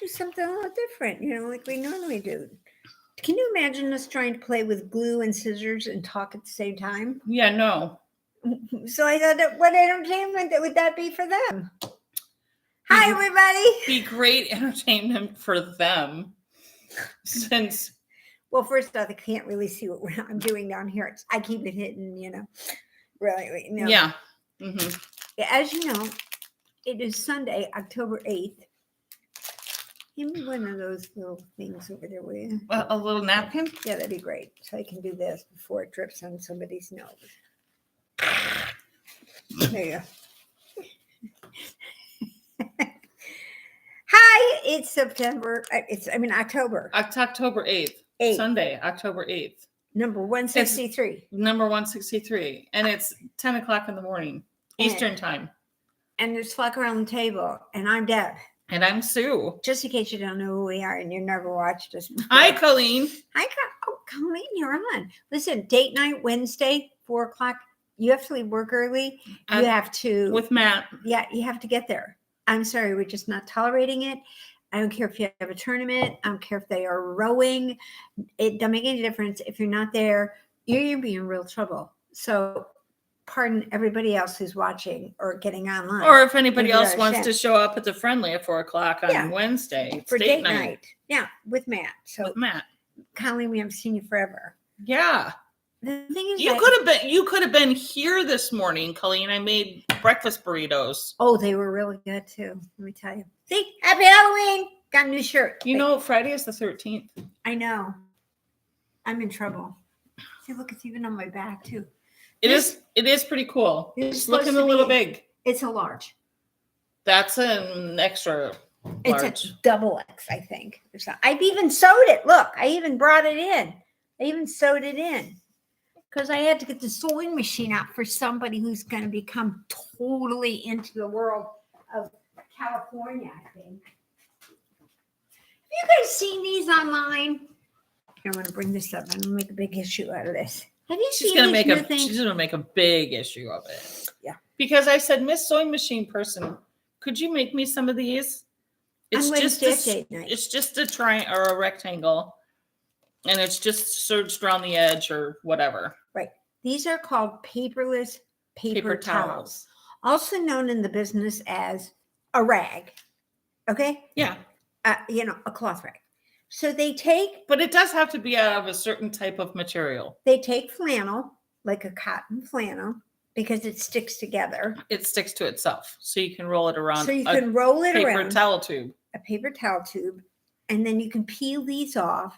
do something a little different, like we normally do. Can you imagine us trying to play with glue and scissors and talk at the same time? Yeah, no. So I thought, what entertainment would that be for them? Hi, everybody. Be great entertainment for them. Since... Well, first off, I can't really see what I'm doing down here. I keep it hidden, Really, Yeah. Mm-hmm. As you know, it is Sunday, October 8th. Give me one of those little things over there, will you? A little napkin? Yeah, that'd be great. So I can do this before it drips on somebody's nose. There you go. Hi, it's October. October 8th. Sunday, October 8th. Number 163. Number 163. And it's 10 o'clock in the morning, Eastern time. And there's Flock Around the Table. And I'm Deb. And I'm Sue. Just in case you don't know who we are and you've never watched us before. Hi, Colleen. Hi, Colleen, you're on. Listen, date night, Wednesday, 4 o'clock. You have to leave work early. You have to. With Matt. Yeah, you have to get there. I'm sorry, we're just not tolerating it. I don't care if you have a tournament. I don't care if they are rowing. It doesn't make any difference. If you're not there, you're going to be in real trouble. So pardon everybody else who's watching or getting online. Or if anybody else wants to show up at the Friendly at 4 o'clock on Wednesday. For date night. Yeah, with Matt. So with Matt. Colleen, we haven't seen you forever. Yeah. The thing is, you could have been here this morning, Colleen. I made breakfast burritos. Oh, they were really good too. Let me tell you. See, happy Halloween! Got a new shirt. Friday is the 13th. I know. I'm in trouble. See, look, it's even on my back too. It is pretty cool. It's looking a little big. It's a large. That's an extra large. It's a double X, I think. I've even sewed it. Look, I even brought it in. I even sewed it in. Because I had to get the sewing machine out for somebody who's going to become totally into the world of California, I think. Have you guys seen these online? I'm going to bring this up. I'm going to make a big issue out of this. Have you seen these new things? She's going to make a big issue of it. Yeah. Because I said, Miss Sewing Machine person, could you make me some of these? It's just a triangle or a rectangle. And it's just serged around the edge or whatever. Right. These are called paperless paper towels. Also known in the business as a rag. Okay? Yeah. A cloth rag. So they take... But it does have to be out of a certain type of material. They take flannel, like a cotton flannel, because it sticks together. It sticks to itself. So you can roll it around. So you can roll it around. Paper towel tube. A paper towel tube. And then you can peel these off.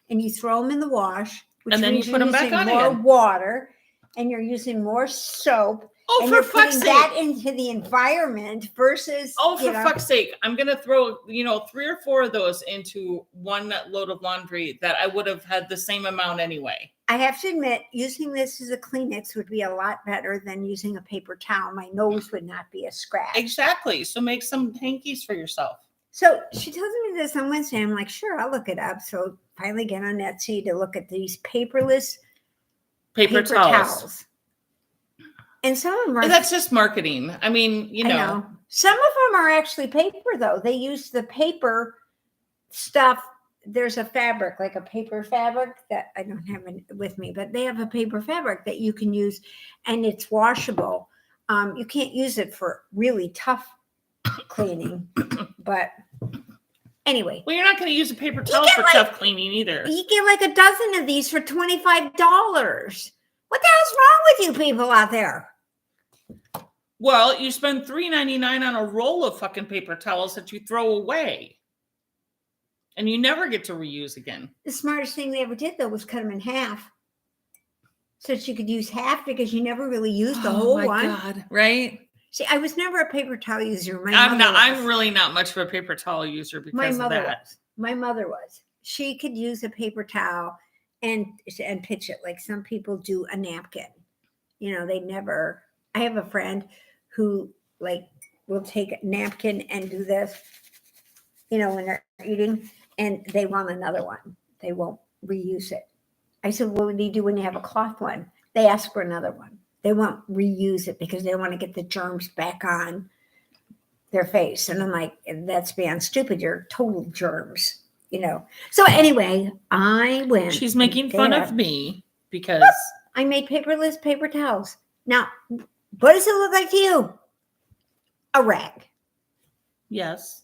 And you throw them in the wash, and then you put them back on more again. Water, and you're using more soap. Oh, and for fuck's sake! That into the environment versus. Oh, for fuck's sake! I'm gonna throw 3 or 4 of those into one load of laundry that I would have had the same amount anyway. I have to admit, using this as a Kleenex would be a lot better than using a paper towel. My nose would not be a scratch. Exactly. So make some hankies for yourself. So she tells me this on Wednesday. I'm like, sure, I'll look it up. So finally get on Etsy to look at these paperless paper towels. And some of them are... That's just marketing. I mean, I know. Some of them are actually paper, though. They use the paper stuff. There's a fabric, like a paper fabric that I don't have it with me, but they have a paper fabric that you can use, and it's washable. You can't use it for really tough cleaning, but anyway. Well, you're not going to use a paper towel for tough cleaning either. You get like a dozen of these for $25. What the hell's wrong with you people out there? Well, you spend $3.99 on a roll of fucking paper towels that you throw away, and you never get to reuse again. The smartest thing they ever did, though, was cut them in half, so that you could use half because you never really used the whole one. Oh my God! Right? See, I was never a paper towel user. I'm really not much of a paper towel user because of that. My mother was. She could use a paper towel and pitch it like some people do a napkin. They never. I have a friend who will take a napkin and do this, when they're eating, and they want another one. They won't reuse it. I said, what do you do when you have a cloth one? They ask for another one. They won't reuse it because they want to get the germs back on their face. And I'm like, that's beyond stupid. You're total germs, So anyway, I went. She's making fun of me because I made paperless paper towels. Now, what does it look like to you? A rag. Yes.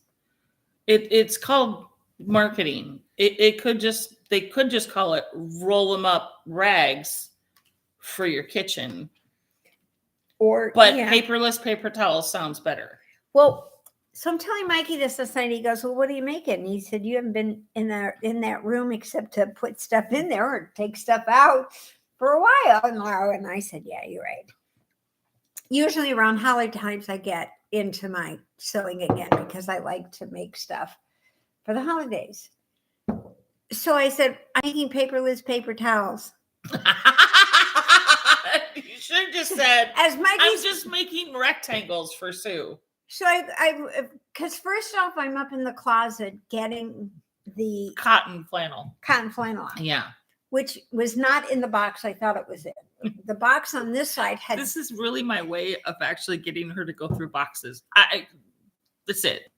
It's called marketing. They could just call it roll them up rags for your kitchen. But paperless paper towels sounds better. Well, so I'm telling Mikey this night. He goes, well, what are you making? And he said, you haven't been in that room except to put stuff in there or take stuff out for a while. And I said, yeah, you're right. Usually around holiday times, I get into my sewing again because I like to make stuff for the holidays. So I said, I'm making paperless paper towels. You should have just said, I'm just making rectangles for Sue. So because first off, I'm up in the closet getting the cotton flannel. Yeah. Which was not in the box I thought it was in. The box on this side had. This is really my way of actually getting her to go through boxes. That's it.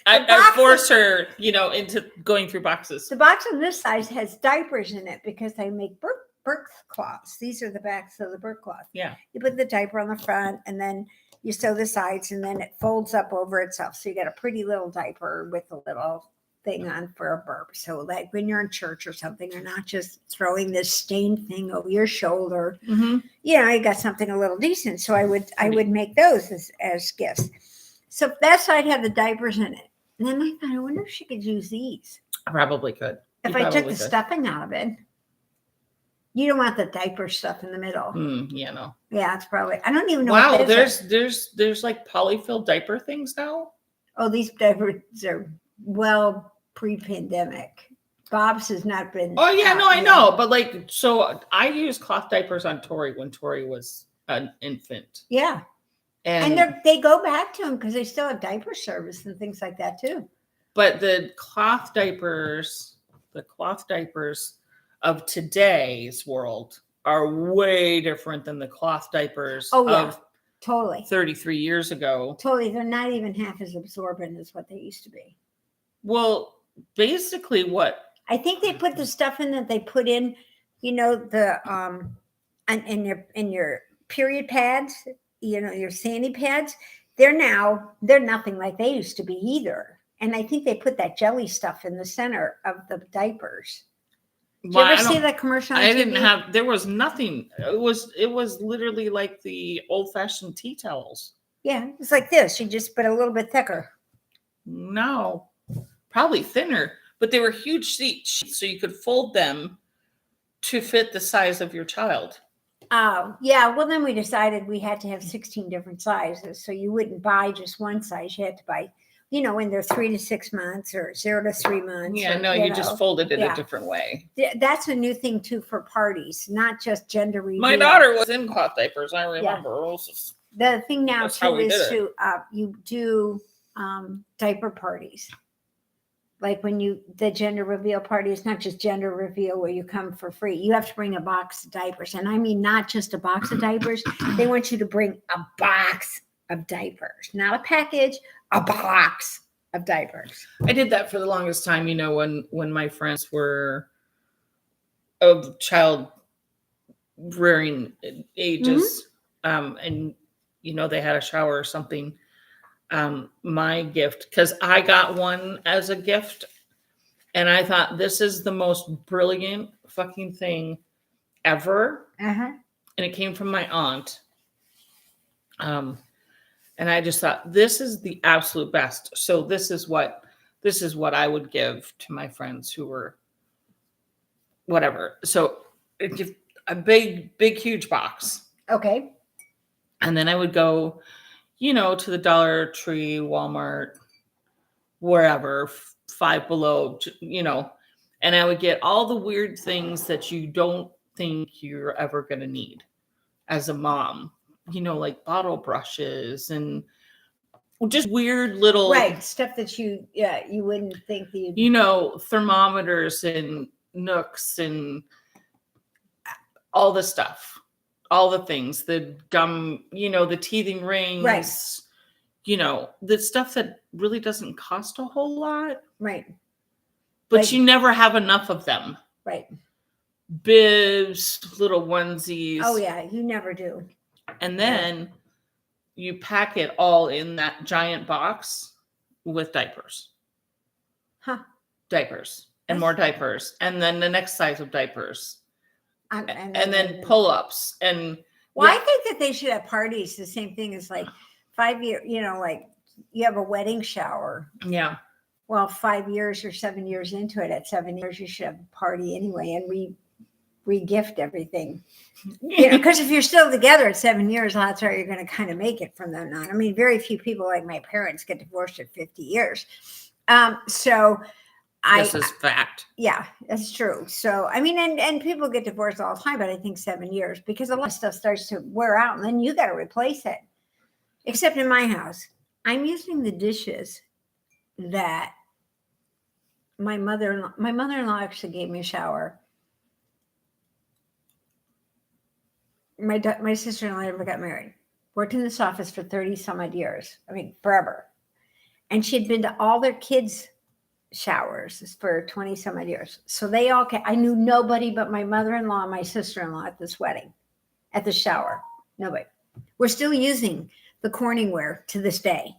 I force her, into going through boxes. The box on this side has diapers in it because I make birth cloths. These are the backs of the birth cloth. Yeah. You put the diaper on the front and then you sew the sides and then it folds up over itself. So you get a pretty little diaper with a little thing on for a burp. So like when you're in church or something, you're not just throwing this stained thing over your shoulder. Mm-hmm. You got something a little decent. So I would make those as gifts. So that side had the diapers in it. And then I thought, I wonder if she could use these. I probably could. If I took the stuffing out of it. You don't want the diaper stuff in the middle. Yeah, no. Yeah, it's probably. I don't even know. Wow, there's like polyfill diaper things now. Oh, these diapers are pre-pandemic. Bob's has not been. Oh yeah, no, I know, but so I used cloth diapers on Tori when Tori was an infant. Yeah, and they go back to them because they still have diaper service and things like that too. But the cloth diapers of today's world are way different than the cloth diapers of totally 33 years ago. Totally. They're not even half as absorbent as what they used to be. Well, basically what I think they put the stuff in that they put in, the in your period pads, your sandy pads, they're nothing like they used to be either. And I think they put that jelly stuff in the center of the diapers. Did you ever see that commercial on TV? Didn't have, there was nothing. It was literally like the old-fashioned tea towels. Yeah, it's like this. You just put a little bit thicker. No, probably thinner, but they were huge sheets, so you could fold them to fit the size of your child. Oh, yeah. Well, then we decided we had to have 16 different sizes. So you wouldn't buy just one size. You had to buy, when they're 3 to 6 months or 0 to 3 months. Yeah, you just folded it a different way. That's a new thing too for parties, not just gender reveal. My daughter was in cloth diapers. I remember. Yeah. The thing now too is you do diaper parties. Like when the gender reveal party, it's not just gender reveal where you come for free. You have to bring a box of diapers. And I mean, not just a box of diapers. They want you to bring a box of diapers, not a package, a box of diapers. I did that for the longest time, when my friends were of child rearing ages, and they had a shower or something. My gift, because I got one as a gift, and I thought this is the most brilliant fucking thing ever. And it came from my aunt. And I just thought this is the absolute best. So this is what I would give to my friends who were whatever. So a big, huge box. Okay. And then I would go, to the Dollar Tree, Walmart, wherever, Five Below, and I would get all the weird things that you don't think you're ever going to need as a mom. Like bottle brushes and just weird little stuff that you wouldn't think that you'd thermometers and nooks and all the stuff, all the things, the gum, the teething rings, the stuff that really doesn't cost a whole lot. Right. But you never have enough of them. Right. Bibs, little onesies. Oh, yeah. You never do. And then you pack it all in that giant box with diapers. Huh. Diapers. And more diapers. And then the next size of diapers. And then pull-ups. And well, I think that they should have parties. The same thing as like 5 years, like you have a wedding shower. Yeah. Well, 5 years or 7 years into it, at 7 years, you should have a party anyway and re-gift everything. Because if you're still together at 7 years, odds are you're going to kind of make it from then on. I mean, very few people like my parents get divorced at 50 years. This is fact. Yeah, that's true. So, I mean, and people get divorced all the time, but I think 7 years because a lot of stuff starts to wear out and then you got to replace it. Except in my house, I'm using the dishes that my mother-in-law actually gave me a shower. My sister-in-law never got married. Worked in this office for 30 some odd years. I mean, forever. And she'd been to all their kids' showers for 20 some odd years. So they all came. I knew nobody but my mother-in-law and my sister-in-law at this wedding, at the shower. Nobody. We're still using the Corningware to this day.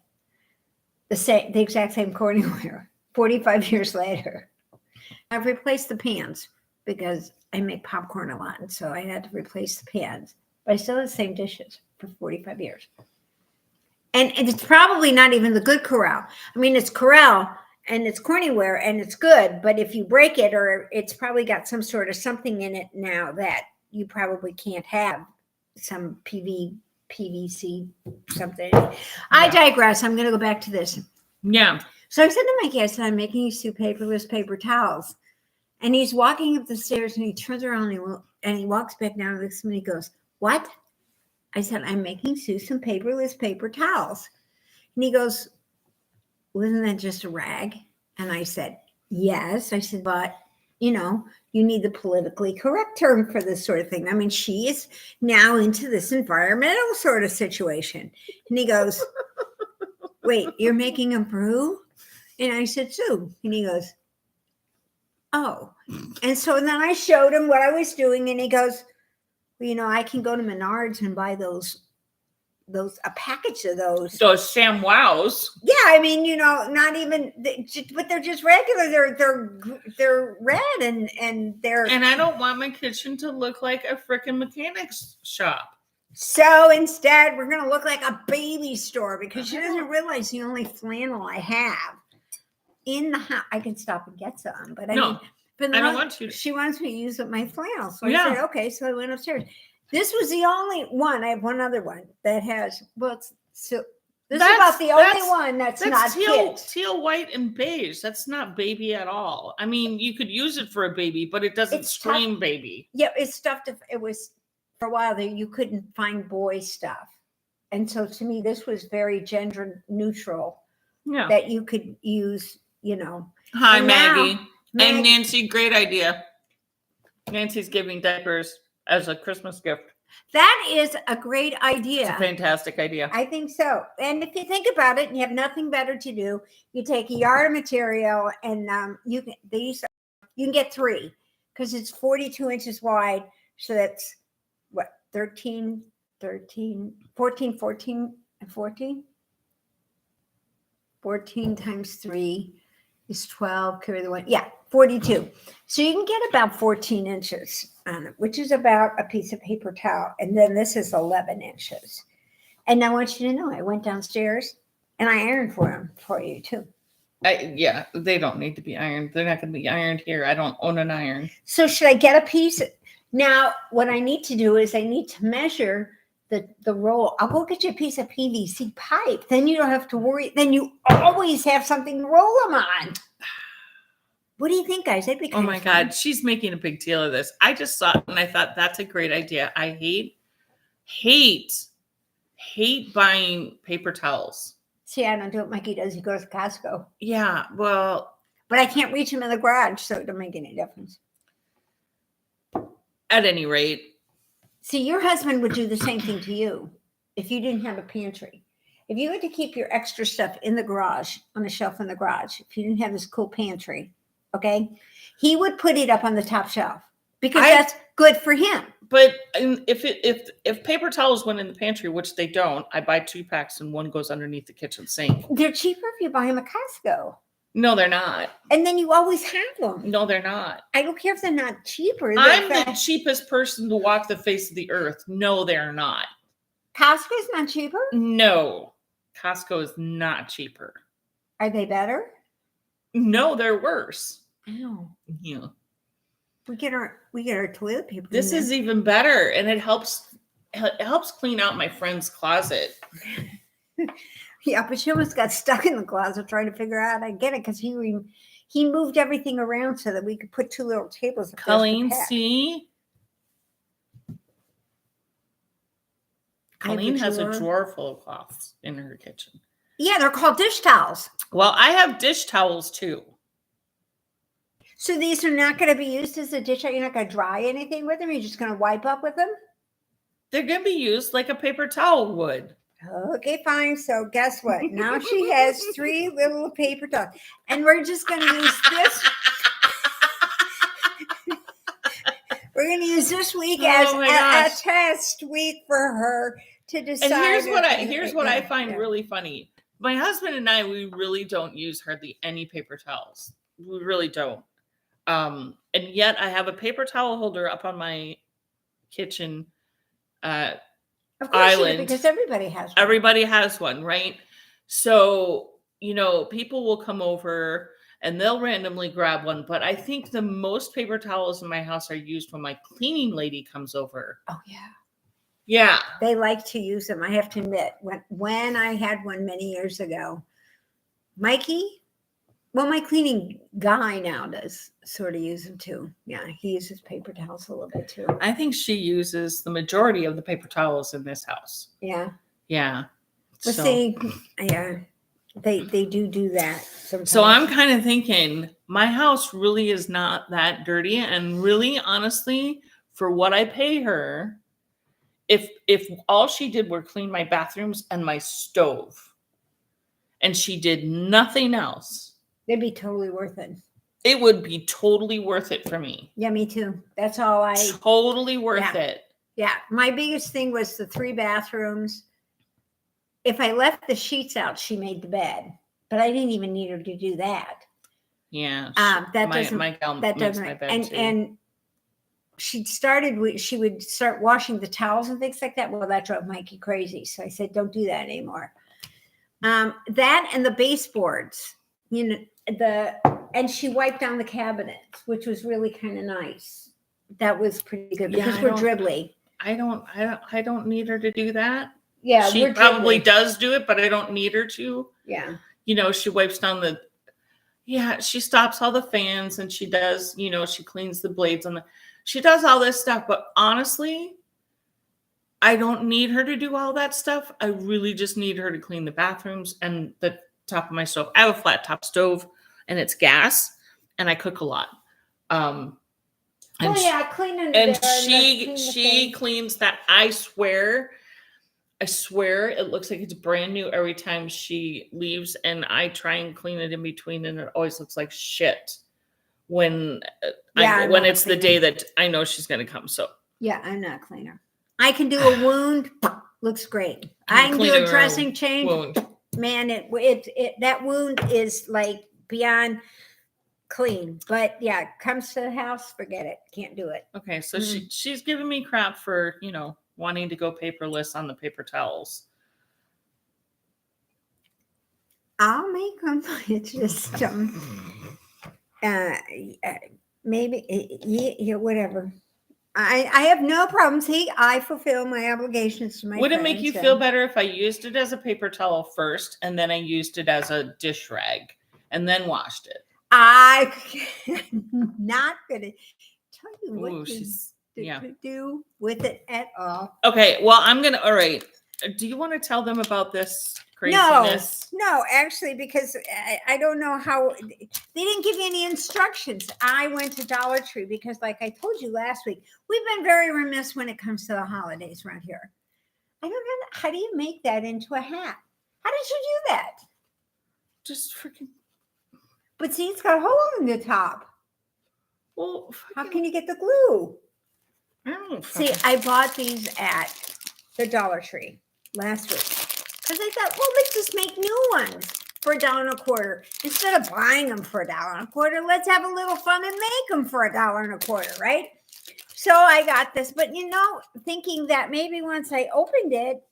The exact same Corningware, 45 years later. I've replaced the pans because I make popcorn a lot. And so I had to replace the pans. But I still have the same dishes for 45 years. And it's probably not even the good Corelle. I mean, it's Corelle and it's Corningware and it's good. But if you break it, or it's probably got some sort of something in it now that you probably can't have, some PVC something. Yeah. I digress. I'm going to go back to this. Yeah. So I said to my guest, I'm making you two paperless paper towels. And he's walking up the stairs and he turns around and he walks back down and looks at me and he goes, "What?" I said, "I'm making Sue some paperless paper towels." And he goes, "Wasn't that just a rag?" And I said, "Yes." I said, "But, you need the politically correct term for this sort of thing. I mean, she is now into this environmental sort of situation." And he goes, "Wait, you're making a brew?" And I said, "Sue." And he goes, "Oh." And so then I showed him what I was doing and he goes, "Well, I can go to Menards and buy a package of those." Those Sam Wows. Yeah, I mean, not even, but they're just regular. They're red and they're. And I don't want my kitchen to look like a freaking mechanic's shop. So instead, we're going to look like a baby store because she doesn't realize the only flannel I have in the house. I can stop and get some, but I don't want you to. She wants me to use up my flannel. So I said, okay. So I went upstairs. This was the only one. I have one other one that has, this is about the only one that's not teal, white, and beige. That's not baby at all. I mean, you could use it for a baby, but it doesn't scream baby. Yeah, it's stuffed. It was for a while there. You couldn't find boy stuff, and so to me, this was very gender neutral. Yeah, that you could use. Hi, Maggie and Nancy. Great idea. Nancy's giving diapers as a Christmas gift. That is a great idea. It's a fantastic idea. I think so. And if you think about it and you have nothing better to do, you take a yard of material and you can get 3 because it's 42 inches wide. So that's what, 14 times 3 is 12. Carry the 1. Yeah, 42. So you can get about 14 inches on it, which is about a piece of paper towel. And then this is 11 inches. And I want you to know, I went downstairs and I ironed for you too. Yeah, they don't need to be ironed. They're not going to be ironed here. I don't own an iron. So should I get a piece? Now, what I need to do is I need to measure the roll. I'll go get you a piece of PVC pipe. Then you don't have to worry. Then you always have something to roll them on. What do you think, guys? That'd be kind of fun. God, she's making a big deal of this. I just saw it and I thought that's a great idea. I hate buying paper towels. See, I don't do what Mikey does. He goes to Costco. Yeah, well. But I can't reach him in the garage, so it don't make any difference. At any rate. See, your husband would do the same thing to you if you didn't have a pantry. if you had to keep your extra stuff in the garage, on a shelf in the garage, if you didn't have this cool pantry, okay, he would put it up on the top shelf because that's good for him. But if paper towels went in the pantry, which they don't, I buy 2 packs and one goes underneath the kitchen sink. They're cheaper if you buy them at Costco. No, they're not. And then you always have them. No, they're not. I don't care if they're not cheaper. I'm the cheapest person to walk the face of the earth. No, they're not. Costco's not cheaper? No. Costco is not cheaper. Are they better? No, they're worse. Ow. Yeah. We get our toilet paper. This is even better, and it helps clean out my friend's closet. Yeah, but she almost got stuck in the closet trying to figure out how to get it because he moved everything around so that we could put 2 little tables. Colleen, see? Colleen has a drawer full of cloths in her kitchen. Yeah, they're called dish towels. Well, I have dish towels too. So these are not going to be used as a dish towel? You're not going to dry anything with them? You're just going to wipe up with them? They're going to be used like a paper towel would. Okay, fine. So guess what? Now she has 3 little paper towels. And we're just going to use this. We're going to use this week as a test week for her to decide. And here's what I find really funny. My husband and I, we really don't use hardly any paper towels. We really don't. And yet I have a paper towel holder up on my kitchen of course island because everybody has one. Everybody has one, right? So, people will come over and they'll randomly grab one. But I think the most paper towels in my house are used when my cleaning lady comes over. Oh, yeah. Yeah. They like to use them. I have to admit, when I had one many years ago, Mikey, well, my cleaning guy now does sort of use them too. Yeah, he uses paper towels a little bit too. I think she uses the majority of the paper towels in this house. Yeah. Yeah. But see, yeah, they do that sometimes. So I'm kind of thinking my house really is not that dirty. And really, honestly, for what I pay her, if all she did were clean my bathrooms and my stove and she did nothing else, it'd be totally worth it. It would be totally worth it for me. Yeah, me too. That's all totally worth it. Yeah. My biggest thing was the 3 bathrooms. If I left the sheets out, she made the bed, but I didn't even need her to do that. Yeah. My gal makes my bed too. And she would start washing the towels and things like that. Well, that drove Mikey crazy. So I said, don't do that anymore. That and the baseboards, and she wiped down the cabinets, which was really kind of nice. That was pretty good because we're dribbly. I don't need her to do that. Yeah, she probably does do it, but I don't need her to. Yeah. She wipes down she stops all the fans and she does, she cleans the blades she does all this stuff. But honestly, I don't need her to do all that stuff. I really just need her to clean the bathrooms and the top of my stove. I have a flat top stove and it's gas and I cook a lot. Cleaning. And she cleans that. I swear it looks like it's brand new every time she leaves, and I try and clean it in between, and it always looks like shit when it's the day that I know she's going to come. So yeah, I'm not a cleaner. I can do a wound. Looks great. I can do a dressing change. Wound. Man, that wound is like beyond clean. But yeah, comes to the house, forget it. Can't do it. Okay, so she's giving me crap for wanting to go paperless on the paper towels. I'll make them. It's just maybe whatever. I have no problem. See, I fulfill my obligations to my Would it make you feel better if I used it as a paper towel first and then I used it as a dish rag and then washed it? I'm not going to tell you what to do with it at all. Okay, well, all right. Do you want to tell them about this craziness? No, actually, because I don't know how, they didn't give me any instructions. I went to Dollar Tree because, like I told you last week, we've been very remiss when it comes to the holidays around here. I don't know, how do you make that into a hat? How did you do that? Just freaking. But see, it's got a hole in the top. Well, how can you get the glue? I don't see, I bought these at the Dollar Tree last week because I thought, well, let's just make new ones for $1.25 instead of buying them for $1.25. Let's have a little fun and make them for $1.25, right? So I got this, but thinking that maybe once I opened it,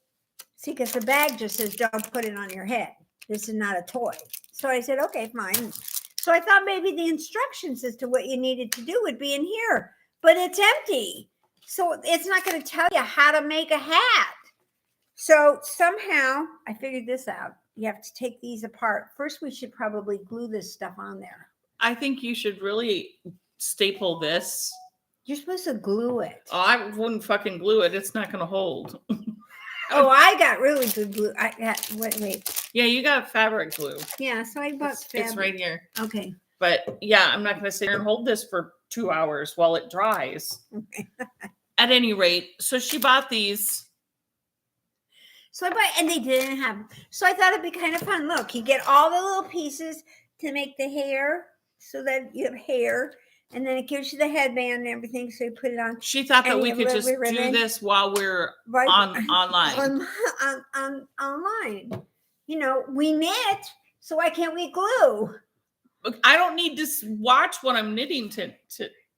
see, because the bag just says, don't put it on your head. This is not a toy. So I said, okay, fine. So I thought maybe the instructions as to what you needed to do would be in here, but it's empty. So it's not going to tell you how to make a hat. So somehow I figured this out. You have to take these apart. First, we should probably glue this stuff on there. I think you should really staple this. You're supposed to glue it. Oh, I wouldn't fucking glue it. It's not going to hold. Oh, I got really good glue. I got, wait. Yeah, you got fabric glue. Yeah, so I bought fabric. It's right here. Okay. But yeah, I'm not going to sit here and hold this for 2 hours while it dries. Okay. At any rate, so she bought these. So I bought, and they didn't have, so I thought it'd be kind of fun. Look, you get all the little pieces to make the hair so that you have hair. And then it gives you the headband and everything, so you put it on. She thought that we could just do this while we're online. Online. We knit, so why can't we glue? I don't need to watch what I'm knitting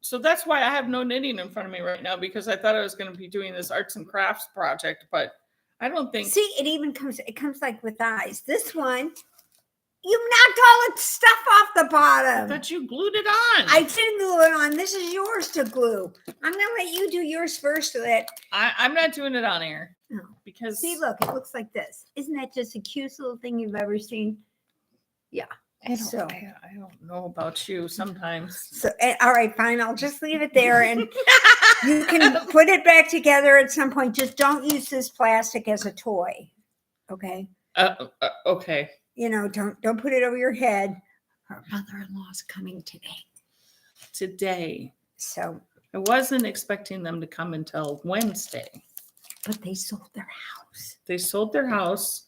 so that's why I have no knitting in front of me right now, because I thought I was going to be doing this arts and crafts project, but I don't think. See, it comes like with eyes. This one. You knocked all the stuff off the bottom. I thought you glued it on. I didn't glue it on. This is yours to glue. I'm going to let you do yours first so that. I'm not doing it on air. No. Because. See, look, it looks like this. Isn't that just the cutest little thing you've ever seen? Yeah. I don't know about you sometimes. So, all right, fine. I'll just leave it there and you can put it back together at some point. Just don't use this plastic as a toy. Okay? Okay. Don't put it over your head. Her mother-in-law's coming today. So I wasn't expecting them to come until Wednesday. But they sold their house. They sold their house.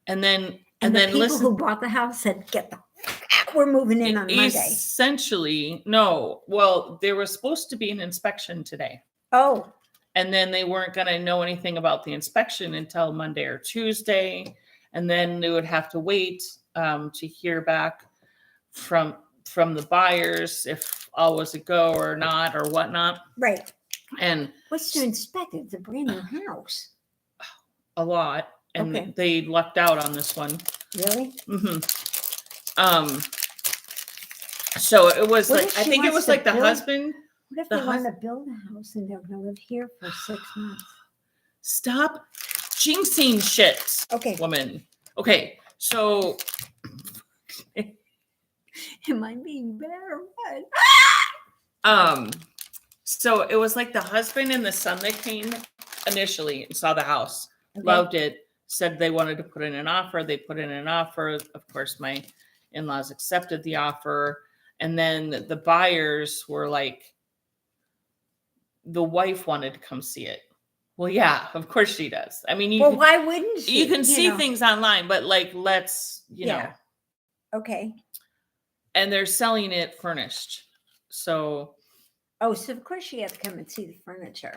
And then the people who bought the house said, get the fuck out. We're moving in on Monday. Essentially, no. Well, there was supposed to be an inspection today. Oh. And then they weren't going to know anything about the inspection until Monday or Tuesday. And then they would have to wait to hear back from the buyers if all was a go or not or whatnot. Right. And what's to inspect? It's a brand new house. A lot. And they lucked out on this one. Really? Mm-hmm. So it was I think it was like the husband. What if they want to build a house and they're going to live here for 6 months? Stop jinxing shit. Okay. Woman. Okay. So. Am I being bad or what? So it was like the husband and the son that came initially and saw the house, loved it, said they wanted to put in an offer. They put in an offer. Of course, my in-laws accepted the offer. And then the buyers were like, the wife wanted to come see it. Well, yeah, of course she does. I mean, why wouldn't she? You can see things online, but let's, know. Okay. And they're selling it furnished. So. Oh, so of course she had to come and see the furniture.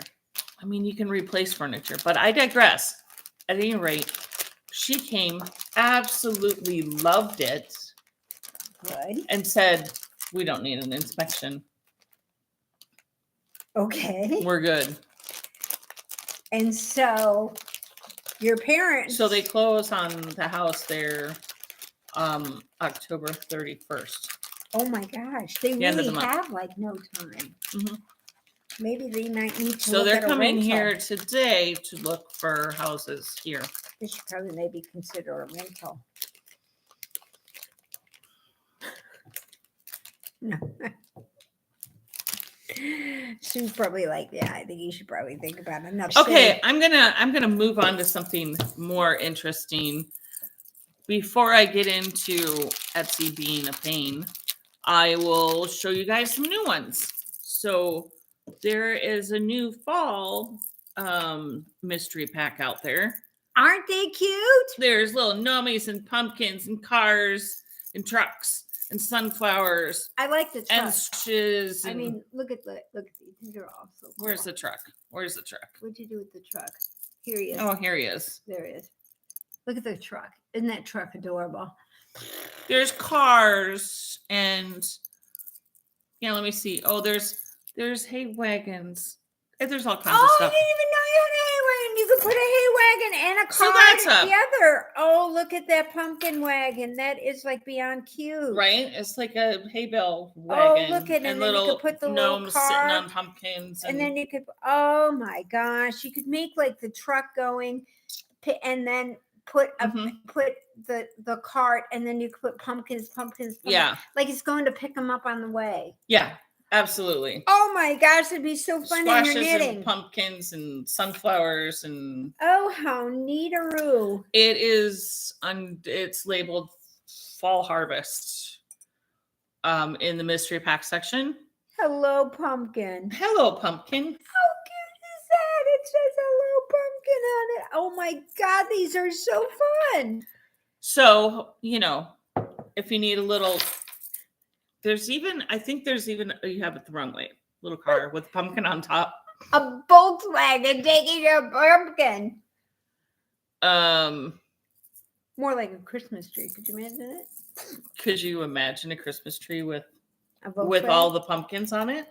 I mean, you can replace furniture, but I digress. At any rate, she came, absolutely loved it. Good. And said, we don't need an inspection. Okay. We're good. And so your parents. So they close on the house there October 31st. Oh my gosh. They really have no time. Mm-hmm. Maybe they might need to. So they're coming here today to look for houses here. They should probably maybe consider a rental. No. She's probably like, yeah, I think you should probably think about enough. Okay, I'm gonna move on to something more interesting. Before I get into Etsy being a pain, I will show you guys some new ones. So there is a new fall mystery pack out there. Aren't they cute? There's little gnomies and pumpkins and cars and trucks and sunflowers I like the truck. and stitches. I mean, look at these. These are all so cool. Where's the truck? Where's the truck? What'd you do with the truck? Here he is. Oh, here he is. There he is. Look at the truck. Isn't that truck adorable? There's cars and let me see. Oh, there's hay wagons. There's all kinds of Oh, I stuff. didn't even know you had a hay wagon. You could put a hay wagon and a So car that's together. Oh, look at that pumpkin wagon. That is like beyond cute. Right? It's like a hay bale wagon. Oh, look at it. And And then you little could put the little gnomes car. sitting on pumpkins. And then you could, oh my gosh, you could make like the truck going and then put the cart, and then you could put pumpkins. Yeah. Like it's going to pick them up on the way. Yeah, absolutely. Oh my gosh, it'd be so fun when you're Squashes knitting. and pumpkins and sunflowers and Oh, how neataroo. it is it's labeled fall harvest in the mystery pack section. Hello, pumpkin. Hello, pumpkin. How cute is that? It says hello, pumpkin on it. Oh my God, these are so fun. So, if you need a little, I think you have it the wrong way. Little car with a pumpkin on top. A Volkswagen taking your pumpkin. More like a Christmas tree. Could you imagine it? Could you imagine a Christmas tree with A Volkswagen? all the pumpkins on it?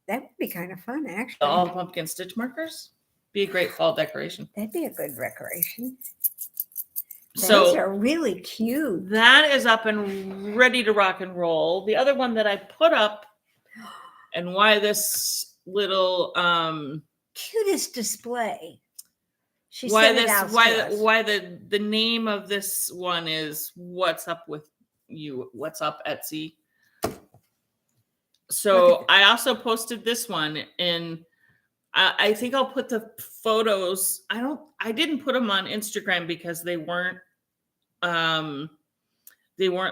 That would be kind of fun, actually. All the pumpkin stitch markers? Be a great fall decoration. That'd be a good decoration. Those So are really cute. that is up and ready to rock and roll. The other one that I put up, and why this little Cutest display. She why sent it this out why to us. why the name of this one is What's Up With You? What's Up, Etsy? So I also posted this one, and I think I'll put the photos. I didn't put them on Instagram because they weren't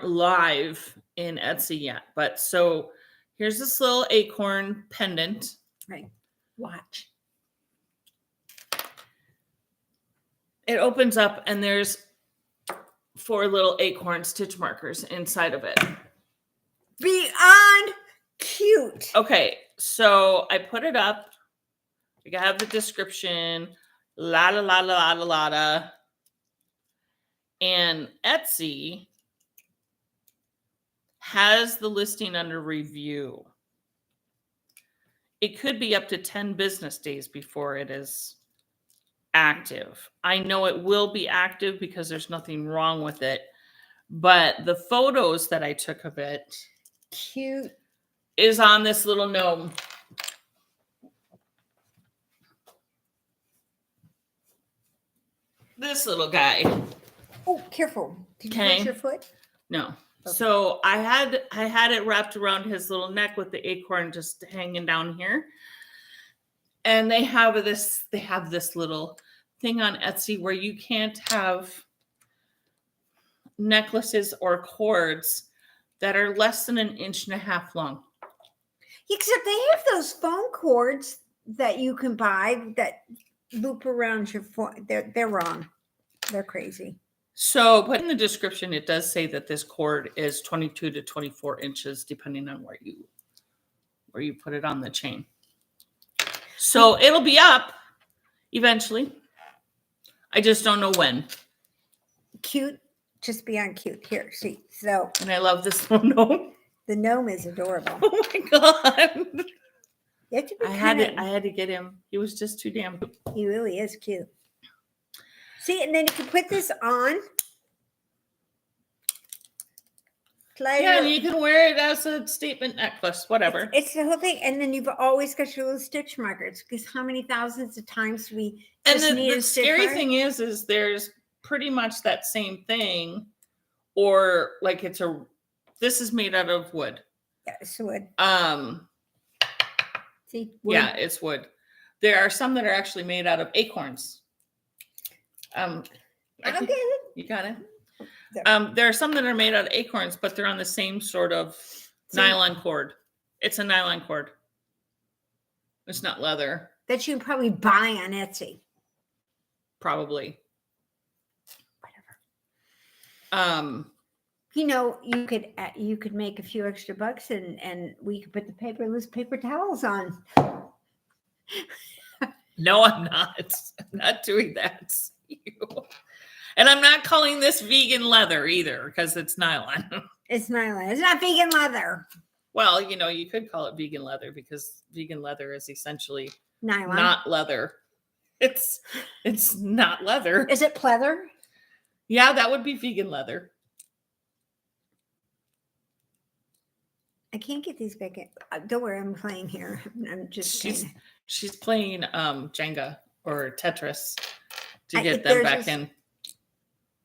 live in Etsy yet. But so here's this little acorn pendant. Right. Watch. It opens up and there's 4 little acorn stitch markers inside of it. Beyond cute. Okay, so I put it up. I have the description. La la la la la la la. And Etsy has the listing under review. It could be up to 10 business days before it is active. I know it will be active because there's nothing wrong with it. But the photos that I took of it Cute. is on this little gnome. This little guy. Oh, careful. Did you Okay. hurt your foot? No. Okay. So I had it wrapped around his little neck with the acorn just hanging down here. And they have this little thing on Etsy where you can't have necklaces or cords that are less than 1.5 inches long. Except they have those phone cords that you can buy that loop around your phone. They're wrong. They're crazy. So, but in the description, it does say that this cord is 22 to 24 inches, depending on where you put it on the chain. So it'll be up eventually. I just don't know when. Cute. Just beyond cute. Here, see. So And I love this little gnome. the gnome is adorable. Oh my god! You have to be I had kind. to get him. He was just too damn. He really is cute. See, and then you can put this on. Slide Yeah, it and you can wear it as a statement necklace, whatever. It's the whole thing, and then you've always got your little stitch markers. Because how many thousands of times we And just need the a stitch scary marker? thing is there's pretty much that same thing, or like this is made out of wood. Yeah, it's wood. See, wood. Yeah, it's wood. There are some that are actually made out of acorns. I'll get it. You got it. There. There are some that are made out of acorns, but they're on the same sort of nylon cord. It's a nylon cord. It's not leather, That you can probably buy on Etsy. probably. You could make a few extra bucks and we could put the paperless paper towels on. No, I'm not. I'm not doing that. And I'm not calling this vegan leather either because it's nylon. It's nylon. It's not vegan leather. Well, you could call it vegan leather because vegan leather is essentially Nylon. not leather. It's not leather. Is it pleather? Yeah, that would be vegan leather. I can't get these back in. Don't worry, I'm playing here. I'm just she's playing Jenga or Tetris to get them back in.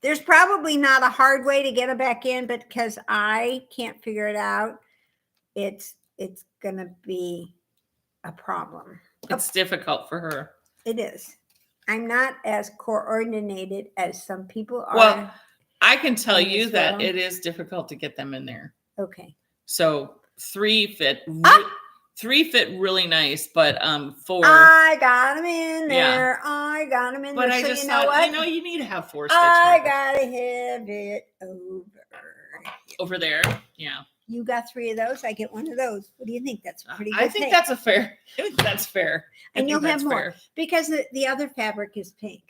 There's probably not a hard way to get them back in, but because I can't figure it out, it's gonna be a problem. It's difficult for her. It is. I'm not as coordinated as some people are. Well, I can tell you that it is difficult to get them in there. Okay. So 3 fit. 3 fit really nice, but 4. I got them in there. Yeah. I got them in but there. But I just thought, you need to have 4 sticks. I gotta have it over there. Yeah. You got 3 of those. I get 1 of those. What do you think? That's pretty good. I think that's fair. I think that's fair. And you'll have more because the other fabric is pink.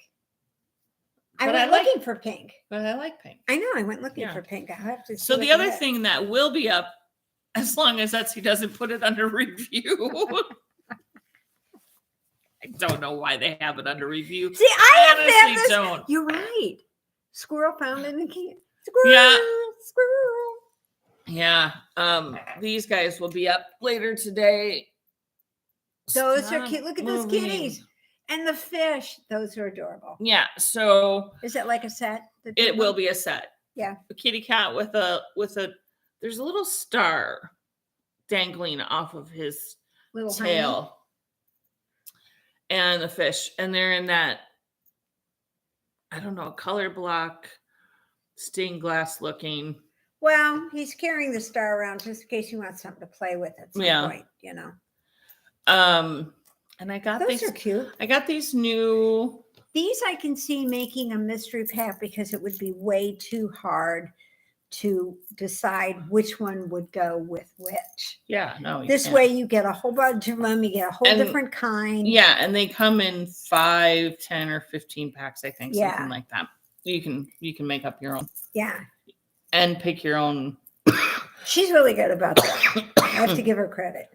I went looking for pink. But I like pink. I know. I went looking for pink. I have to. So the other thing that will be up, as long as Etsy doesn't put it under review. I don't know why they have it under review. See, I honestly don't. You're right. Squirrel found in the can. Squirrel. Yeah. Squirrel. Yeah. These guys will be up later today. Those are cute. Look at those kitties. And the fish. Those are adorable. Yeah. So is it like a set? It will be a set. Yeah. A kitty cat with a there's a little star dangling off of his little tail. Honey. And the fish. And they're in that, I don't know, color block, stained glass looking. Well, he's carrying the star around just in case he wants something to play with at some point, And I got those are cute. I got these new. These I can see making a mystery pack because it would be way too hard to decide which one would go with which. Yeah, no. This way you get a whole bunch of them. You get a whole different kind. Yeah, and they come in 5, 10, or 15 packs, I think, something like that. You can make up your own. Yeah. And pick your own. She's really good about that. I have to give her credit.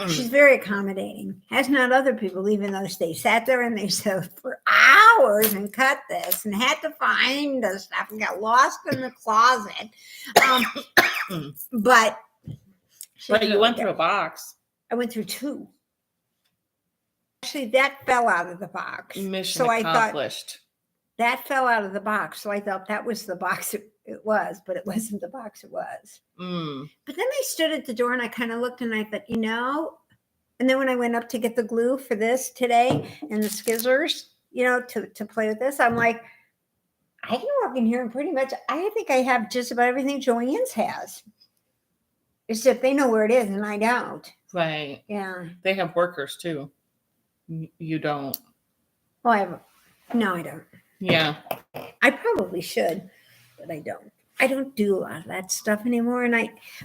She's very accommodating. As not other people, even though they sat there and they sewed for hours and cut this and had to find the stuff and got lost in the closet. But you went through a box. I went through 2. Actually, that fell out of the box. Mission accomplished. That fell out of the box. So I thought that was the box it was, but it wasn't the box it was. But then I stood at the door and I kind of looked and I thought, and then when I went up to get the glue for this today and the skizzers, to play with this, I'm like, I can walk in here and pretty much, I think I have just about everything Joanne's has. Except they know where it is and I don't. Right. Yeah. They have workers too. You don't. Well, no, I don't. Yeah. I probably should, but I don't. I don't do a lot of that stuff anymore.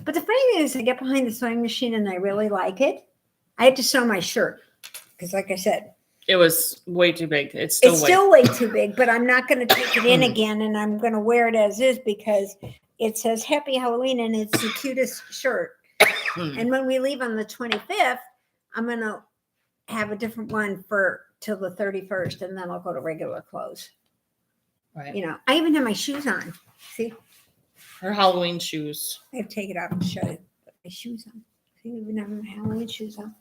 But the funny thing is I get behind the sewing machine and I really like it. I had to sew my shirt because like I said, it was way too big. It's still way too big, but I'm not going to take it in again and I'm going to wear it as is because it says Happy Halloween and it's the cutest shirt. And when we leave on the 25th, I'm going to have a different one till the 31st and then I'll go to regular clothes. Right. I even have my shoes on. See? Her Halloween shoes. I have to take it off and show you. Put my shoes on. See, I even have my Halloween shoes on.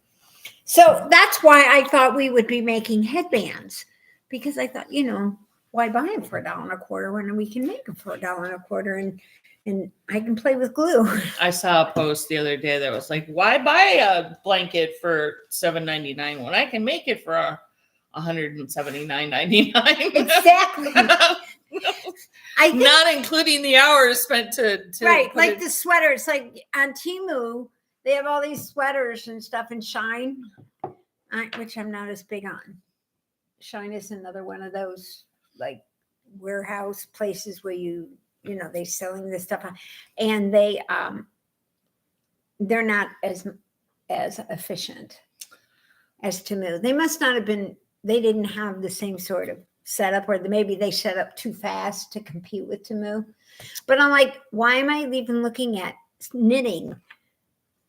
So that's why I thought we would be making headbands. Because I thought, why buy them for $1.25 when we can make them for $1.25 and I can play with glue. I saw a post the other day that was like, why buy a blanket for $7.99 when I can make it for $179.99? Exactly. Not including the hours spent to right, like the sweaters. Like on Temu, they have all these sweaters and stuff in Shine, which I'm not as big on. Shine is another one of those, like warehouse places where they selling this stuff, and they're not as efficient as Temu. They must not have been. They didn't have the same sort of setup, or maybe they set up too fast to compete with Temu. But I'm like, why am I even looking at knitting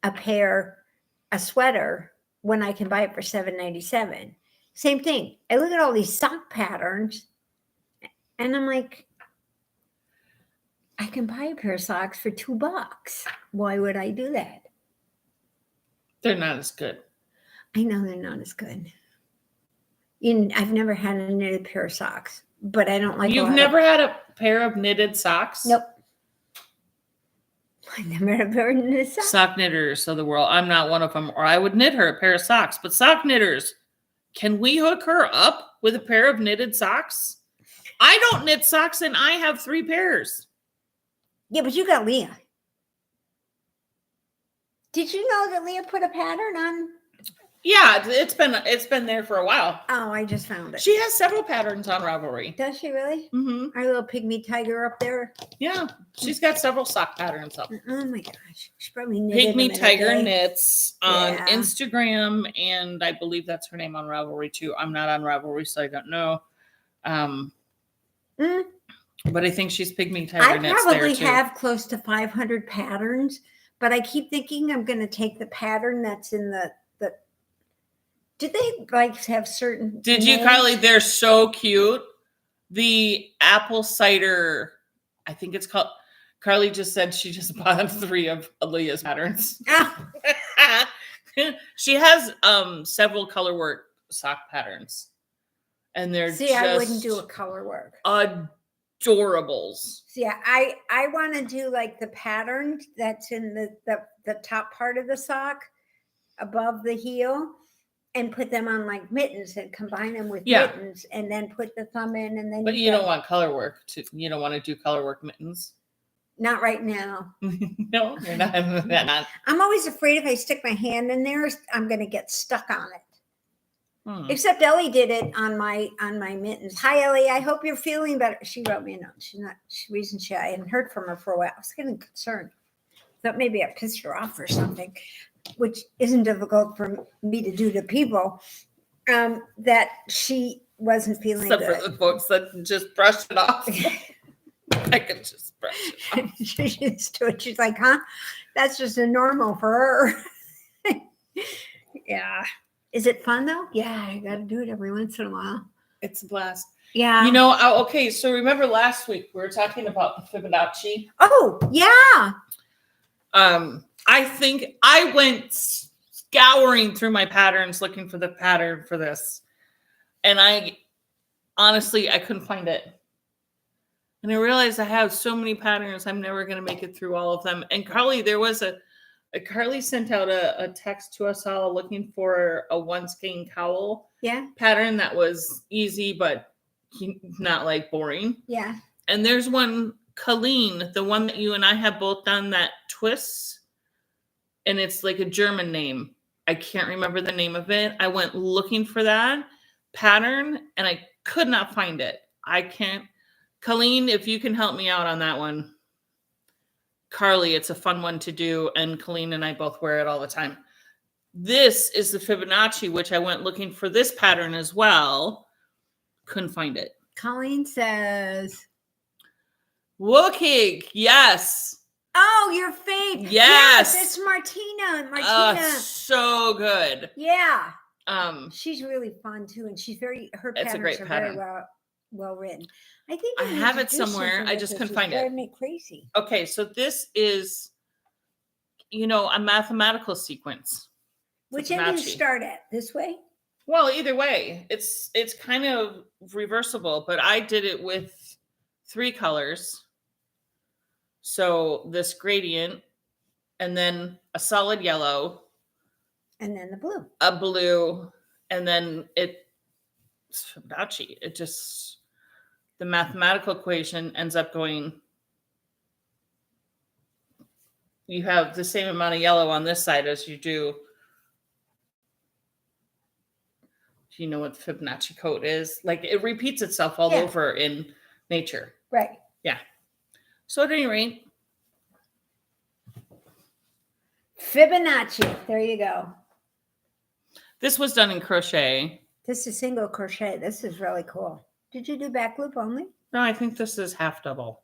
a sweater when I can buy it for $7.97? Same thing. I look at all these sock patterns and I'm like, I can buy a pair of socks for $2. Why would I do that? They're not as good. I know they're not as good. I've never had a knitted pair of socks, but I don't like. You've never had a pair of knitted socks? Nope. I never had a pair of knitted socks. Sock knitters of the world. I'm not one of them, or I would knit her a pair of socks. But sock knitters, can we hook her up with a pair of knitted socks? I don't knit socks, and I have 3 pairs. Yeah, but you got Leah. Did you know that Leah put a pattern on? Yeah, it's been there for a while. Oh, I just found it. She has several patterns on Ravelry. Does she really? Mm-hmm. Our little pygmy tiger up there. Yeah, she's got several sock patterns up. Oh my gosh, she probably knitted Pygmy Tiger Knits on Yeah. Instagram, and I believe that's her name on Ravelry too. I'm not on Ravelry, so I don't know. But I think she's Pygmy Tiger Knits. I probably there too. have close to 500 patterns, but I keep thinking I'm going to take the pattern that's in the. Did they have certain? Did you, Carly? They're so cute. The apple cider, I think it's called. Carly just said she just bought 3 of Aaliyah's patterns. She has several color work sock patterns, and they're I wouldn't do a color work. Adorables. I want to do like the pattern that's in the top part of the sock above the heel, and put them on like mittens and combine them with mittens, and then put the thumb in, and then. But you don't want color work. You don't want to do color work mittens. Not right now. No, you're not. I'm always afraid if I stick my hand in there, I'm going to get stuck on it. Except Ellie did it on my mittens. Hi, Ellie. I hope you're feeling better. She wrote me a note. I hadn't heard from her for a while. I was getting concerned. Thought maybe I pissed her off or something, which isn't difficult for me to do to people. That she wasn't feeling Except good. for the folks that just brushed it off. I could just brush it off. She's like, huh? That's just a normal for her. Yeah. Is it fun though? Yeah, I got to do it every once in a while. It's a blast. Yeah. Okay, so remember last week we were talking about the Fibonacci? Oh, yeah. I think I went scouring through my patterns looking for the pattern for this. And I couldn't find it. And I realized I have so many patterns, I'm never going to make it through all of them. And Carly, Carly sent out a text to us all looking for a one skein cowl pattern that was easy, but not like boring. Yeah. And there's one, Colleen, the one that you and I have both done that twists. And it's like a German name. I can't remember the name of it. I went looking for that pattern and I could not find it. I can't. Colleen, if you can help me out on that one. Carly, it's a fun one to do. And Colleen and I both wear it all the time. This is the Fibonacci, which I went looking for this pattern as well. Couldn't find it. Colleen says. Wookig, yes. Oh, your fave. Yes. It's Martina. So good. Yeah. She's really fun too. And her patterns are pattern. Very well written. I think I have it somewhere. I just couldn't find it. Drive me crazy. Okay, so this is, a mathematical sequence. Which end do you start at? This way? Well, either way, it's kind of reversible, but I did it with 3 colors. So this gradient, and then a solid yellow, and then the blue, a blue, and then it's Fibonacci. It just. The mathematical equation ends up going, you have the same amount of yellow on this side as you do. Do you know what the Fibonacci code is? Like it repeats itself all over in nature. Right. Yeah. So at any rate. Fibonacci. There you go. This was done in crochet. This is single crochet. This is really cool. Did you do back loop only? No, I think this is half double.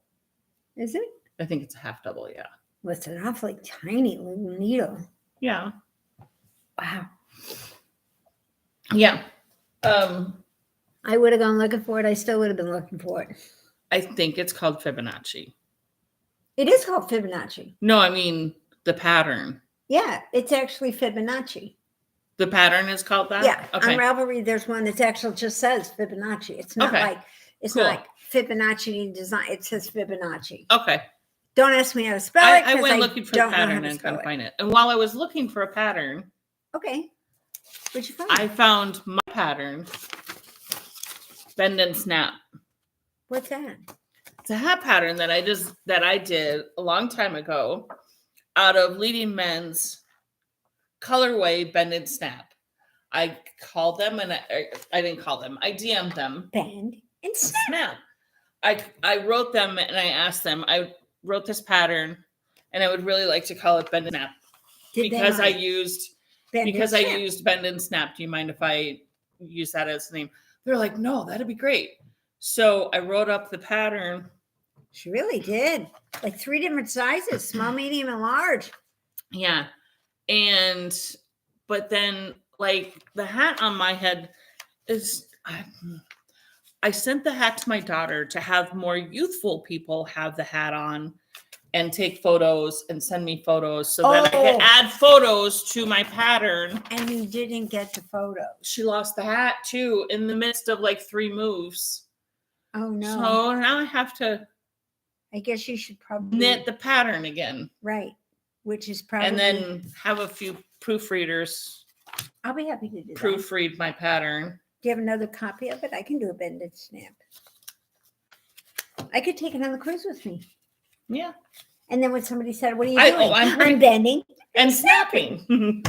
Is it? I think it's a half double, yeah. Well, it's an awfully tiny little needle. Yeah. Wow. Yeah. I would have gone looking for it. I still would have been looking for it. I think it's called Fibonacci. It is called Fibonacci. No, I mean the pattern. Yeah, it's actually Fibonacci. The pattern is called that? Yeah. Okay. On Ravelry, there's one that actually just says Fibonacci. It's not Okay. like it's Cool. not like Fibonacci design. It says Fibonacci. Okay. Don't ask me how to spell it. I 'cause went looking for the don't know how pattern to and spell couldn't it. find it. And while I was looking for a pattern, Okay. What'd you find? I found my pattern, Bend and Snap. What's that? It's a hat pattern that I did a long time ago out of Leading Men's colorway Bend and Snap. I called them and I didn't call them. I DM'd them. Bend and snap. I wrote them and I asked them. I wrote this pattern and I would really like to call it Bend and Snap because I used Bend and Snap. Do you mind if I use that as the name? They're like, no, that'd be great. So I wrote up the pattern. She really did. Like 3 different sizes, small, medium, and large. Yeah. But then like the hat on my head is, I sent the hat to my daughter to have more youthful people have the hat on and take photos and send me photos so that I could add photos to my pattern. And you didn't get the photos. She lost the hat too in the midst of like 3 moves. Oh no. So now I have to I guess you should probably knit the pattern again. Right. Which is probably And then have a few proofreaders I'll be happy to do that. proofread my pattern. Do you have another copy of it? I can do a bend and snap. I could take it on the cruise with me. Yeah. And then when somebody said, what are you doing? I'm bending and snapping.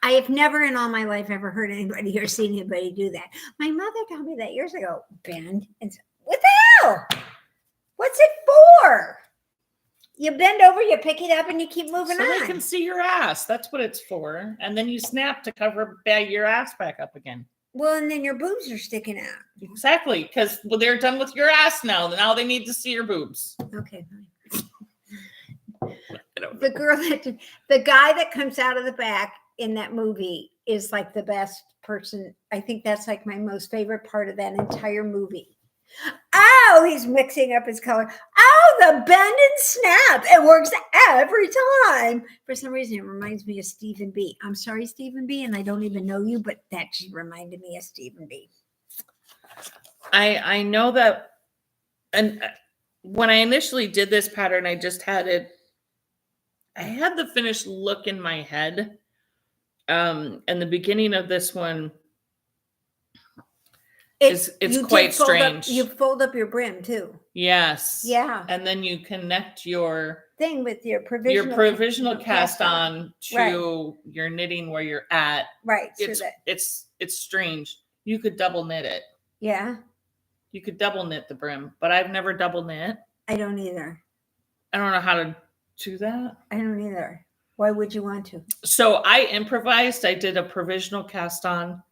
I have never in all my life ever heard anybody or seen anybody do that. My mother told me that years ago. Bend and what the hell? What's it for? You bend over, you pick it up, and you keep moving So on. they can see your ass. That's what it's for. And then you snap to cover your ass back up again. Well, and then your boobs are sticking out. Exactly, because they're done with your ass now. Now they need to see your boobs. Okay, fine. The guy that comes out of the back in that movie is like the best person. I think that's like my most favorite part of that entire movie. Oh, he's mixing up his color. Oh, the bend and snap. It works every time. For some reason, it reminds me of Stephen B. I'm sorry, Stephen B. And I don't even know you, but that just reminded me of Stephen B. I know that. And when I initially did this pattern, I just had it. I had the finished look in my head. And the beginning of this one it's quite strange. You fold up your brim too. Yes. Yeah. And then you connect your thing with your provisional cast on to your knitting where you're at. Right. It's strange. You could double knit it. Yeah. You could double knit the brim, but I've never double knit. I don't either. I don't know how to do that. I don't either. Why would you want to? So I improvised. I did a provisional cast on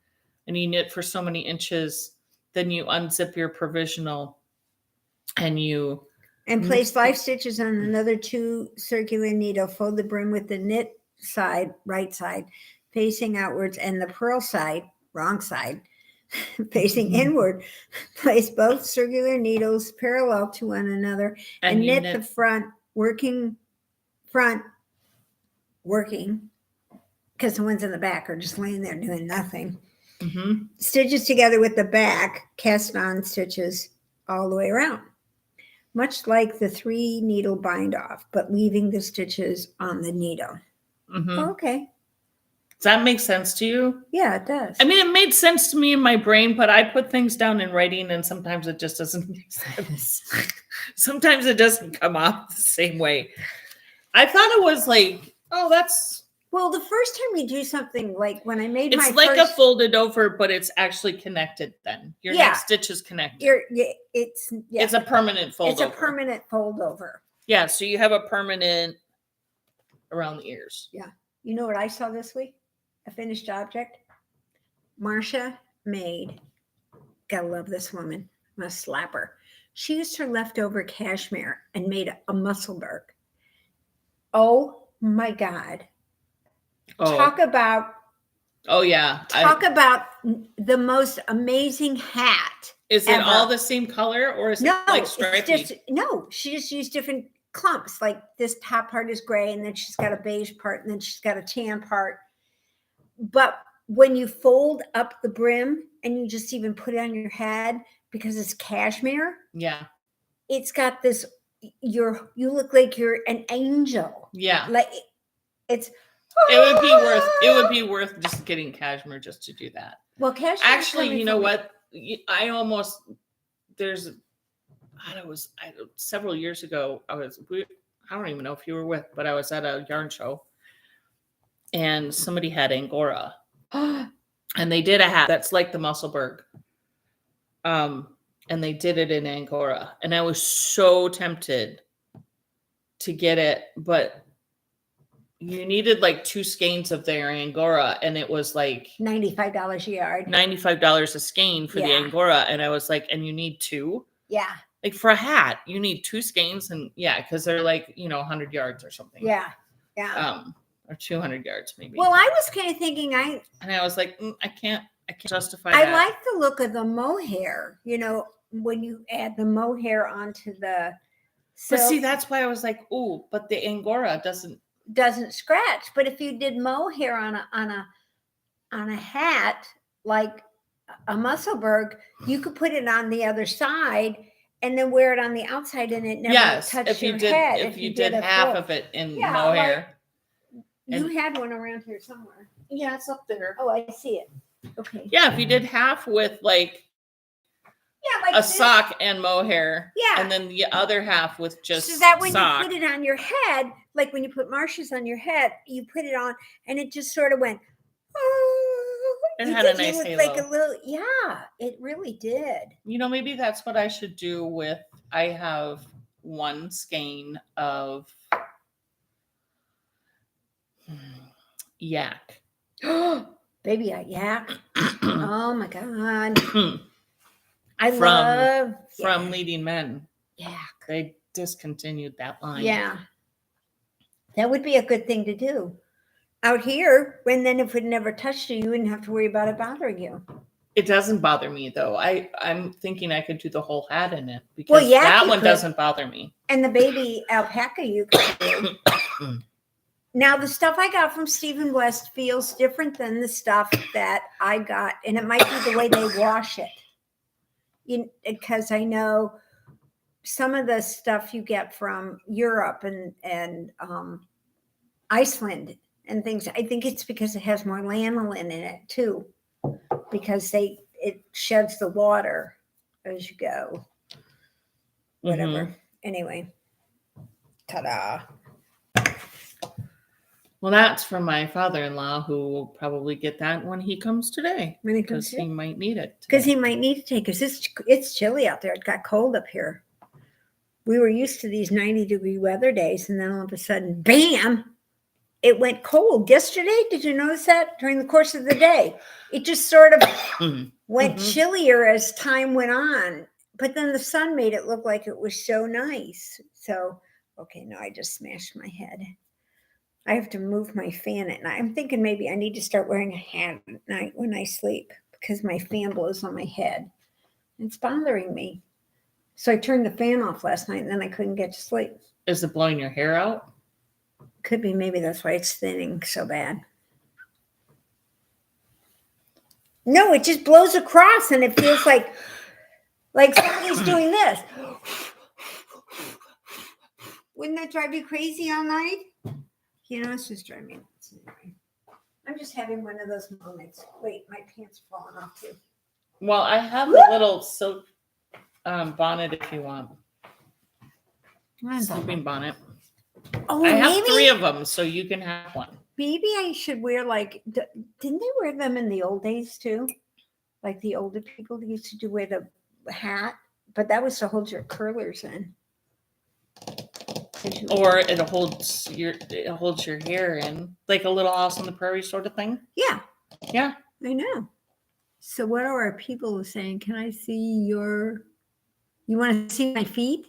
and you knit for so many inches. Then you unzip your provisional and place 5 stitches on another 2 circular needle. Fold the brim with the knit side, right side, facing outwards, and the purl side, wrong side, facing inward. Place both circular needles parallel to one another and knit the front, working, because the ones in the back are just laying there doing nothing. Mm-hmm. Stitches together with the back, cast on stitches all the way around. Much like the 3 needle bind off, but leaving the stitches on the needle. Mm-hmm. Okay. Does that make sense to you? Yeah, it does. I mean, it made sense to me in my brain, but I put things down in writing and sometimes it just doesn't make sense. Sometimes it doesn't come off the same way. I thought it was like, oh, that's Well, the first time you do something like when I made It's my like first, a folded over, but it's actually connected then. Your next stitch is connected. it's It's a permanent fold over. It's a permanent fold over. Yeah, so you have a permanent around the ears. Yeah. You know what I saw this week? A finished object. Marcia made, gotta love this woman. I'm gonna slap her. She used her leftover cashmere and made a Musselburgh. Oh my God. Oh. Talk about about the most amazing hat. Is it all the same color or is it like stripy? She just used different clumps. Like this top part is gray and then she's got a beige part and then she's got a tan part. But when you fold up the brim and you just even put it on your head because it's cashmere. Yeah. It's got this, you look like you're an angel. Yeah. Like it would be worth just getting cashmere just to do that. Well, cashmere. Actually, you know what? Several years ago, I don't even know if you were with, but I was at a yarn show and somebody had Angora and they did a hat that's like the Musselburgh. And they did it in Angora and I was so tempted to get it, but you needed like 2 skeins of their Angora and it was like $95 a yard. $95 a skein for the Angora. And I was like, and you need 2? Yeah. Like for a hat, you need 2 skeins and because they're like, 100 yards or something. Yeah. Yeah. Or 200 yards maybe. Well, I was kind of thinking and I was like, I can't justify that. I like the look of the mohair, when you add the mohair onto the silk. But see, that's why I was like, oh, but the Angora doesn't scratch. But if you did mohair on a hat like a Musselburgh, you could put it on the other side and then wear it on the outside and it never touched your head. If you did half of it in mohair. You had one around here somewhere. Yeah, it's up there. Oh, I see it. Okay. Yeah, if you did half with like a sock and mohair. Yeah. And then the other half with just so that when you put it on your head, like when you put Marcia's on your head, you put it on and it just sort of went, it had a nice halo. Like a little, it really did. Maybe that's what I should do with, I have 1 skein of yak. Baby, yak. Oh my God. I love from Leading Men. Yeah. They discontinued that line. Yeah. That would be a good thing to do. Out here, and then if it never touched you, you wouldn't have to worry about it bothering you. It doesn't bother me though. I'm thinking I could do the whole hat in it because that one doesn't bother me. And the baby alpaca you could do. Now, the stuff I got from Stephen West feels different than the stuff that I got, and it might be the way they wash it. Because I know some of the stuff you get from Europe and Iceland and things. I think it's because it has more lanolin in it too, because it sheds the water as you go. Whatever. Mm-hmm. Anyway, ta-da. Well, that's from my father-in-law, who will probably get that when he comes today. When he comes, because he might need it. Because he might need to take it. Because it's chilly out there. It got cold up here. We were used to these 90-degree weather days, and then all of a sudden, bam! It went cold. Yesterday, did you notice that? During the course of the day, it just sort of went chillier as time went on. But then the sun made it look like it was so nice. So, okay, no, I just smashed my head. I have to move my fan at night. I'm thinking maybe I need to start wearing a hat at night when I sleep because my fan blows on my head. It's bothering me. So I turned the fan off last night and then I couldn't get to sleep. Is it blowing your hair out? Could be. Maybe that's why it's thinning so bad. No, it just blows across and it feels like somebody's doing this. Wouldn't that drive you crazy all night? It's just driving me nuts anyway. I'm just having one of those moments. Wait, my pants are falling off too. Well, I have a little silk bonnet if you want. Sleeping bonnet. Oh, I have 3 of them, so you can have one. maybe I should wear didn't they wear them in the old days too? Like the older people used to wear the hat, but that was to hold your curlers in. Or it holds your hair in, like a Little House on the Prairie sort of thing. Yeah. Yeah. I know. So what are our people saying? Can I see you want to see my feet?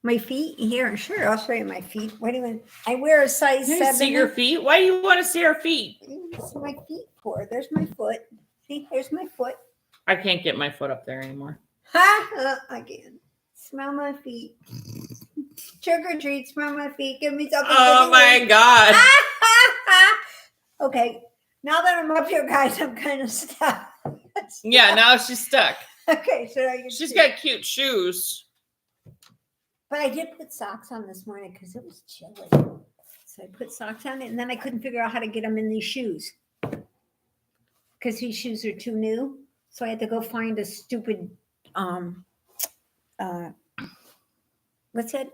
My feet here, sure. I'll show you my feet. What do you want? I wear a size 7. See your feet? Why do you want to see our feet? What do you want to see my feet for? There's my foot. See, there's my foot. I can't get my foot up there anymore. Ha! Again. Smell my feet. Trick or treat, smell my feet. Give me something. Oh my God. Okay. Now that I'm up here, guys, I'm kind of stuck. Yeah, now she's stuck. Okay, so she's got cute shoes. But I did put socks on this morning because it was chilly. So I put socks on it, and then I couldn't figure out how to get them in these shoes because these shoes are too new. So I had to go find a stupid what's that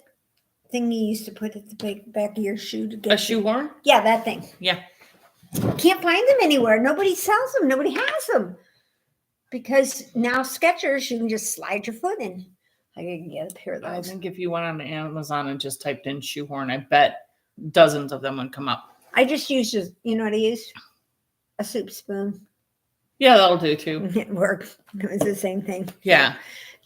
thing you used to put at the back of your shoe to get a shoehorn? Yeah, that thing. Yeah. Can't find them anywhere. Nobody sells them. Nobody has them. Because now Skechers, you can just slide your foot in. I can get a pair of those. I think if you went on Amazon and just typed in shoehorn, I bet dozens of them would come up. I just used, you know what I used? A soup spoon. Yeah, that'll do too. It worked. It was the same thing. Yeah.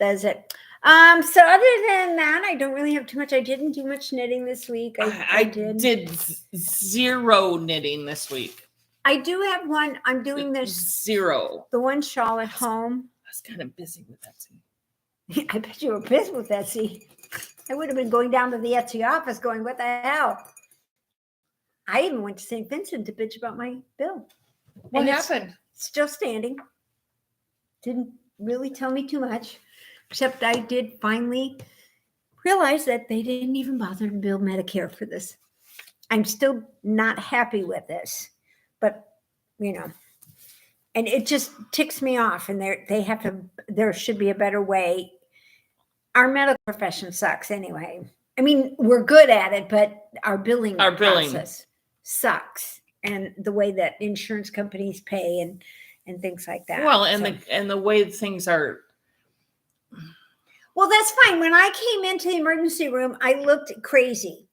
That's it. So other than that, I don't really have too much. I didn't do much knitting this week. I did 0 knitting this week. I do have one. I'm doing this 0. The one shawl at home. I was kind of busy with Etsy. I bet you were busy with Etsy. I would have been going down to the Etsy office going, what the hell? I even went to St. Vincent to bitch about my bill. What happened? It's still standing. Didn't really tell me too much. Except I did finally realize that they didn't even bother to bill Medicare for this. I'm still not happy with this, but and it just ticks me off. And there should be a better way. Our medical profession sucks anyway. I mean, we're good at it, but our billing process sucks. And the way that insurance companies pay and things like that. Well, and the way things are. Well, that's fine. When I came into the emergency room, I looked crazy.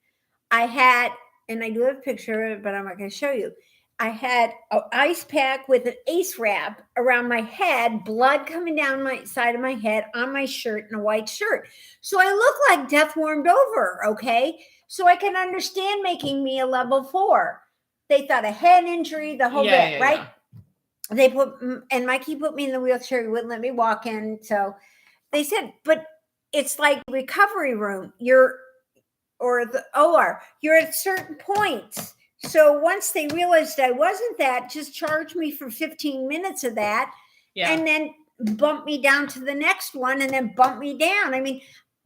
I had, and I do have a picture of it, but I'm not going to show you. I had an ice pack with an ace wrap around my head, blood coming down my side of my head, on my shirt, and a white shirt. So I look like death warmed over, okay? So I can understand making me a level 4. They thought a head injury, the whole bit, right? Yeah. They and Mikey put me in the wheelchair. He wouldn't let me walk in. So they said, but it's like recovery room. Or the OR. You're at certain points. So once they realized I wasn't that, just charge me for 15 minutes of that. Yeah. And then bump me down to the next one and then bump me down. I mean,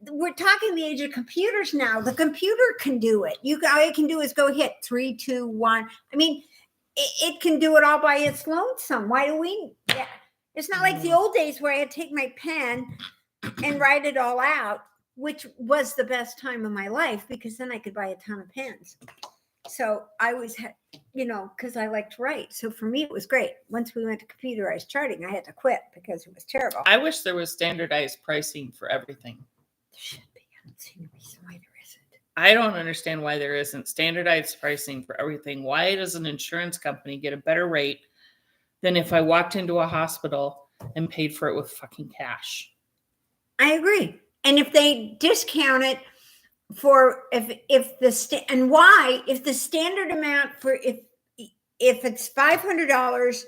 we're talking the age of computers now. The computer can do it. All you can do is go hit 3, 2, 1. I mean, it can do it all by its lonesome. Why do we? Yeah. It's not like the old days where I had to take my pen and write it all out, which was the best time of my life because then I could buy a ton of pens. So I always had, because I liked to write. So for me, it was great. Once we went to computerized charting, I had to quit because it was terrible. I wish there was standardized pricing for everything. There should be. I don't see any reason why there isn't. I don't understand why there isn't standardized pricing for everything. Why does an insurance company get a better rate than if I walked into a hospital and paid for it with fucking cash? I agree. And if they discount it for if the standard amount for if it's $500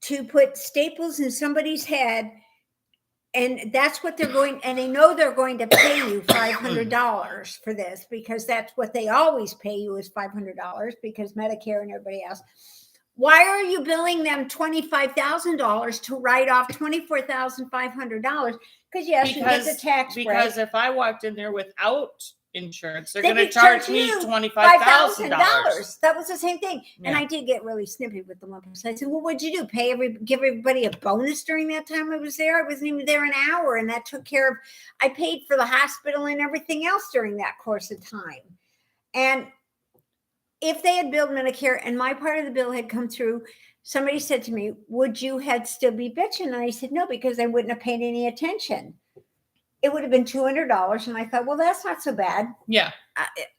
to put staples in somebody's head, and that's what they're going, and they know they're going to pay you $500 for this because that's what they always pay you is $500 because Medicare and everybody else. Why are you billing them $25,000 to write off $24,500? Because you get the tax break. Because if I walked in there without insurance, they're going to charge me $25,000. That was the same thing. Yeah. And I did get really snippy with the lumpers. I said, well, what'd you do? Give everybody a bonus during that time I was there? I wasn't even there an hour. And that took care of, I paid for the hospital and everything else during that course of time. And if they had billed Medicare and my part of the bill had come through, somebody said to me, would you had still be bitching? And I said, no, because I wouldn't have paid any attention. It would have been $200. And I thought, well, that's not so bad. Yeah.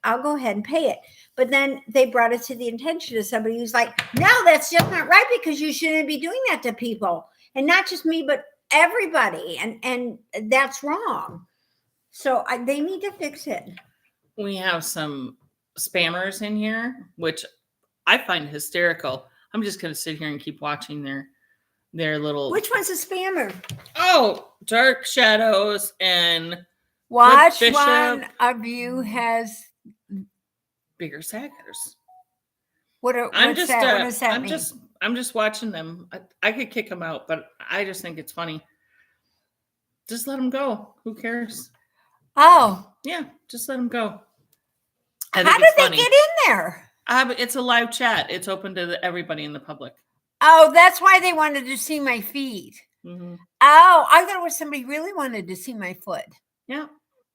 I'll go ahead and pay it. But then they brought it to the attention of somebody who's like, no, that's just not right, because you shouldn't be doing that to people. And not just me, but everybody. And that's wrong. So they need to fix it. We have some spammers in here, which I find hysterical. I'm just going to sit here and keep watching their little. Which one's a spammer? Oh, Dark Shadows and Watch one of you has bigger saggers. What does that mean? I'm just watching them. I could kick them out, but I just think it's funny. Just let them go. Who cares? Oh, yeah, just let them go. How did they get in there? It's a live chat. It's open to everybody in the public. Oh, that's why they wanted to see my feet. Mm-hmm. Oh, I thought it was somebody really wanted to see my foot. Yeah.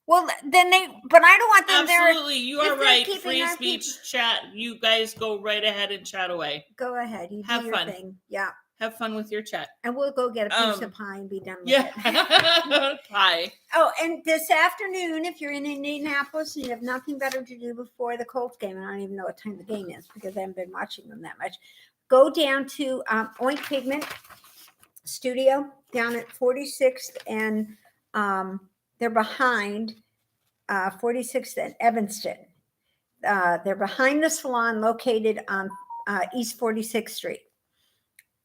Well, then but I don't want them there. Absolutely, you are right. Free speech chat. You guys go right ahead and chat away. Go ahead. You have do your fun. Thing. Yeah. Have fun with your chat. And we'll go get a piece of pie and be done with it. Pie. Oh, and this afternoon, if you're in Indianapolis and you have nothing better to do before the Colts game, and I don't even know what time the game is because I haven't been watching them that much, go down to Oink Pigment Studio down at 46th and they're behind 46th and Evanston. They're behind the salon located on East 46th Street.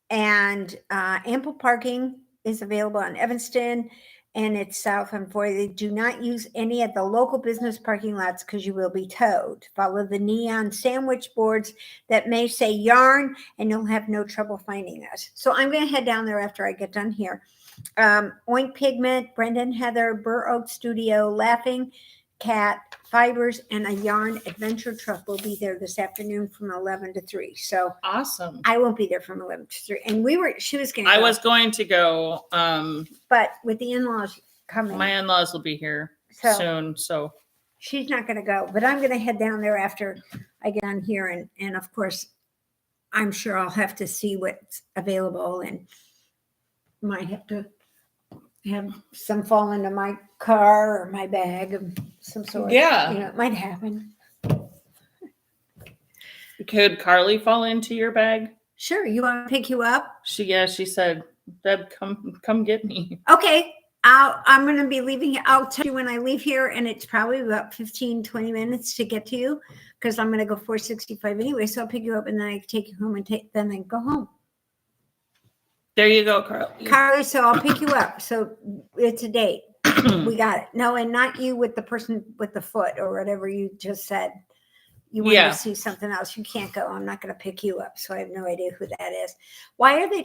And ample parking is available on Evanston, and it's south on 40. They do not use any of the local business parking lots because you will be towed. Follow the neon sandwich boards that may say yarn, and you'll have no trouble finding us. So I'm going to head down there after I get done here. Oink Pigment, Brendan Heather, Burr Oak Studio, Laughing Cat, Fibers, and a yarn adventure truck will be there this afternoon from 11 to 3. So awesome. I won't be there from 11 to 3. And she was going to I was going to go. But with the in-laws coming. My in-laws will be here soon. So she's not going to go. But I'm going to head down there after I get on here. And of course, I'm sure I'll have to see what's available and might have to have some fall into my car or my bag of some sort. Yeah. It might happen. Could Carly fall into your bag? Sure. You want to pick you up? She said, Deb, come get me. Okay. I'm going to be leaving. I'll tell you when I leave here, and it's probably about 15, 20 minutes to get to you because I'm going to go 465 anyway. So I'll pick you up and then I take you home and then I go home. There you go, Carly. Carly, so I'll pick you up. So it's a date. We got it. No, and not you with the person with the foot or whatever you just said. You want to see something else. You can't go. I'm not going to pick you up. So I have no idea who that is.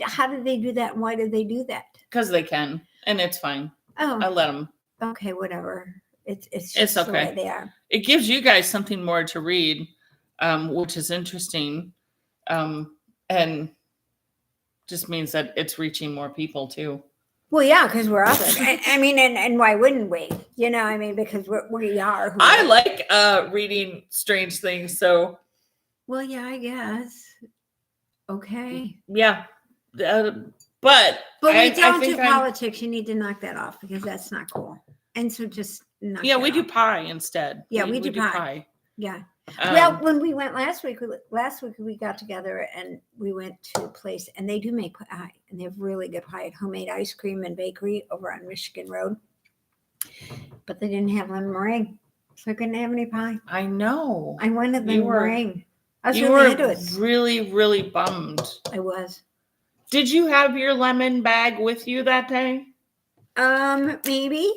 How did they do that? And why did they do that? Because they can. And it's fine. Oh. I let them. Okay, whatever. It's just okay. The way they are. It gives you guys something more to read, which is interesting. And just means that it's reaching more people too. Well, yeah, because we're out there. I mean, and why wouldn't we? Because we are. I like reading strange things. So. Well, yeah, I guess. Okay. Yeah. But we don't do politics. You need to knock that off because that's not cool. And so just knock we do pie instead. Yeah, we do pie. Yeah. Well, when we went last week we got together and we went to a place and they do make pie and they have really good pie at Homemade Ice Cream and Bakery over on Michigan Road. But they didn't have lemon meringue, so I couldn't have any pie. I know. I wanted lemon meringue. I was you really were into it. Really, really bummed. I was. Did you have your lemon bag with you that day? Maybe.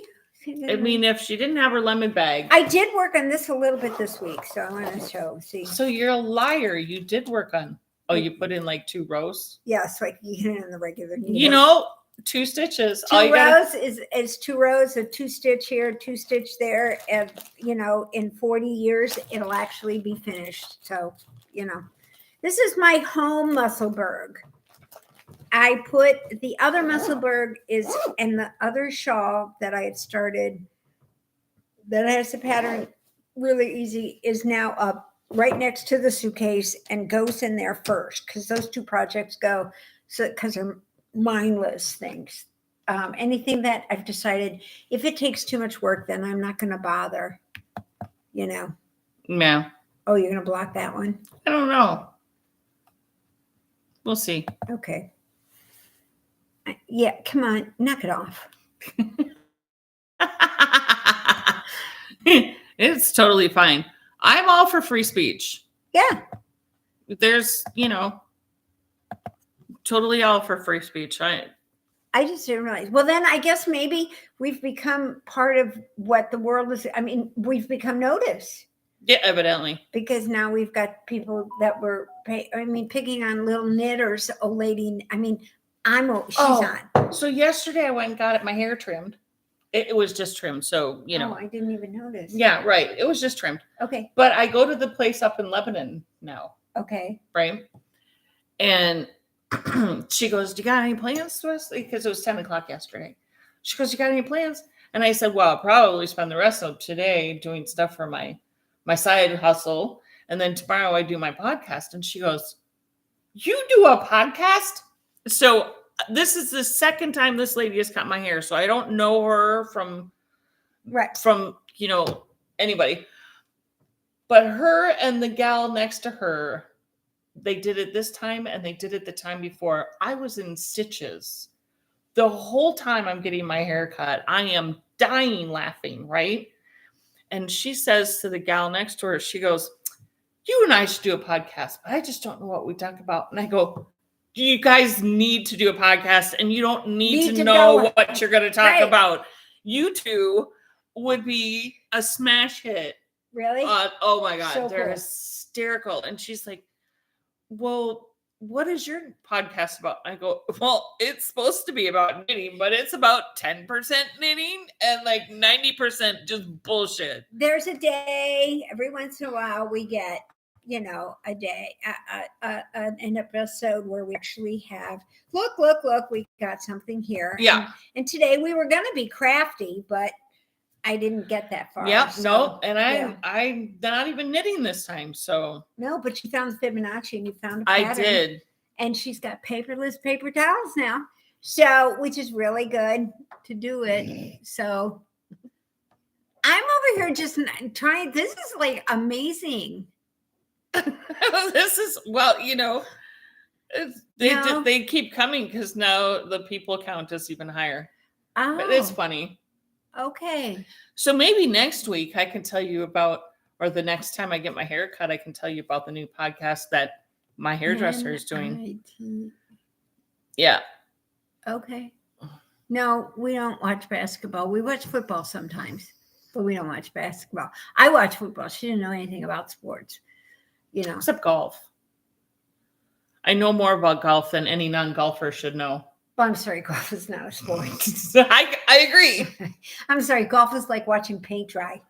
I mean, if she didn't have her lemon bag. I did work on this a little bit this week, so I want to see. So you're a liar. You did work on. Oh, you put in like 2 rows? Yeah, so I can get it in the regular needle. 2 stitches. 2 rows is 2 rows of 2 stitch here, 2 stitch there. And, in 40 years, it'll actually be finished. So, this is my home Musselburgh. I put the other Musselburgh is in the other shawl that I had started that has the pattern really easy is now up right next to the suitcase and goes in there first, because those two projects go, so because they're mindless things. Anything that I've decided, if it takes too much work, then I'm not going to bother. Yeah. Oh, you're going to block that one? I don't know. We'll see. Okay. Yeah, come on, knock it off. It's totally fine. I'm all for free speech. Yeah. There's, totally all for free speech. I just didn't realize. Well, then I guess maybe we've become part of what the world is. I mean, we've become noticed. Yeah, evidently. Because now we've got people that were, picking on little knitters, old lady. I mean, she's on. So yesterday I went and got my hair trimmed. It was just trimmed. So, Oh, I didn't even notice. Yeah, right. It was just trimmed. Okay. But I go to the place up in Lebanon now. Okay. Right. And she goes, do you got any plans, Wesley? Because it was 10 o'clock yesterday. She goes, you got any plans? And I said, well, I'll probably spend the rest of today doing stuff for my side hustle. And then tomorrow I do my podcast. And she goes, you do a podcast? So this is the second time this lady has cut my hair. So I don't know her from anybody. But her and the gal next to her, they did it this time and they did it the time before. I was in stitches the whole time I'm getting my hair cut. I am dying laughing, right? And she says to the gal next to her, she goes, you and I should do a podcast, but I just don't know what we talk about. And I go, you guys need to do a podcast and you don't need to know what you're going to talk about. You two would be a smash hit. Really? Oh my God. So they're cool. hysterical. And she's like, well, what is your podcast about? I go, well, it's supposed to be about knitting, but it's about 10% knitting and like 90% just bullshit. There's a day every once in a while we get, a day, an episode where we actually have, look, we got something here. Yeah. And today we were going to be crafty, but I didn't get that far. Yep. So, no. And I'm not even knitting this time. So no, but you found Fibonacci and you found a pattern. I did. And she's got paperless paper towels now. So, which is really good to do it. So I'm over here just trying. This is like amazing. This is, well, they keep coming because now the people count is even higher. Oh, but it's funny. Okay. So maybe next week I can tell you about, or the next time I get my hair cut, I can tell you about the new podcast that my hairdresser is doing. Yeah. Okay. No, we don't watch basketball. We watch football sometimes, but we don't watch basketball. I watch football. She didn't know anything about sports, Except golf. I know more about golf than any non-golfer should know. Well, I'm sorry, golf is not a sport. I agree. I'm sorry, golf is like watching paint dry.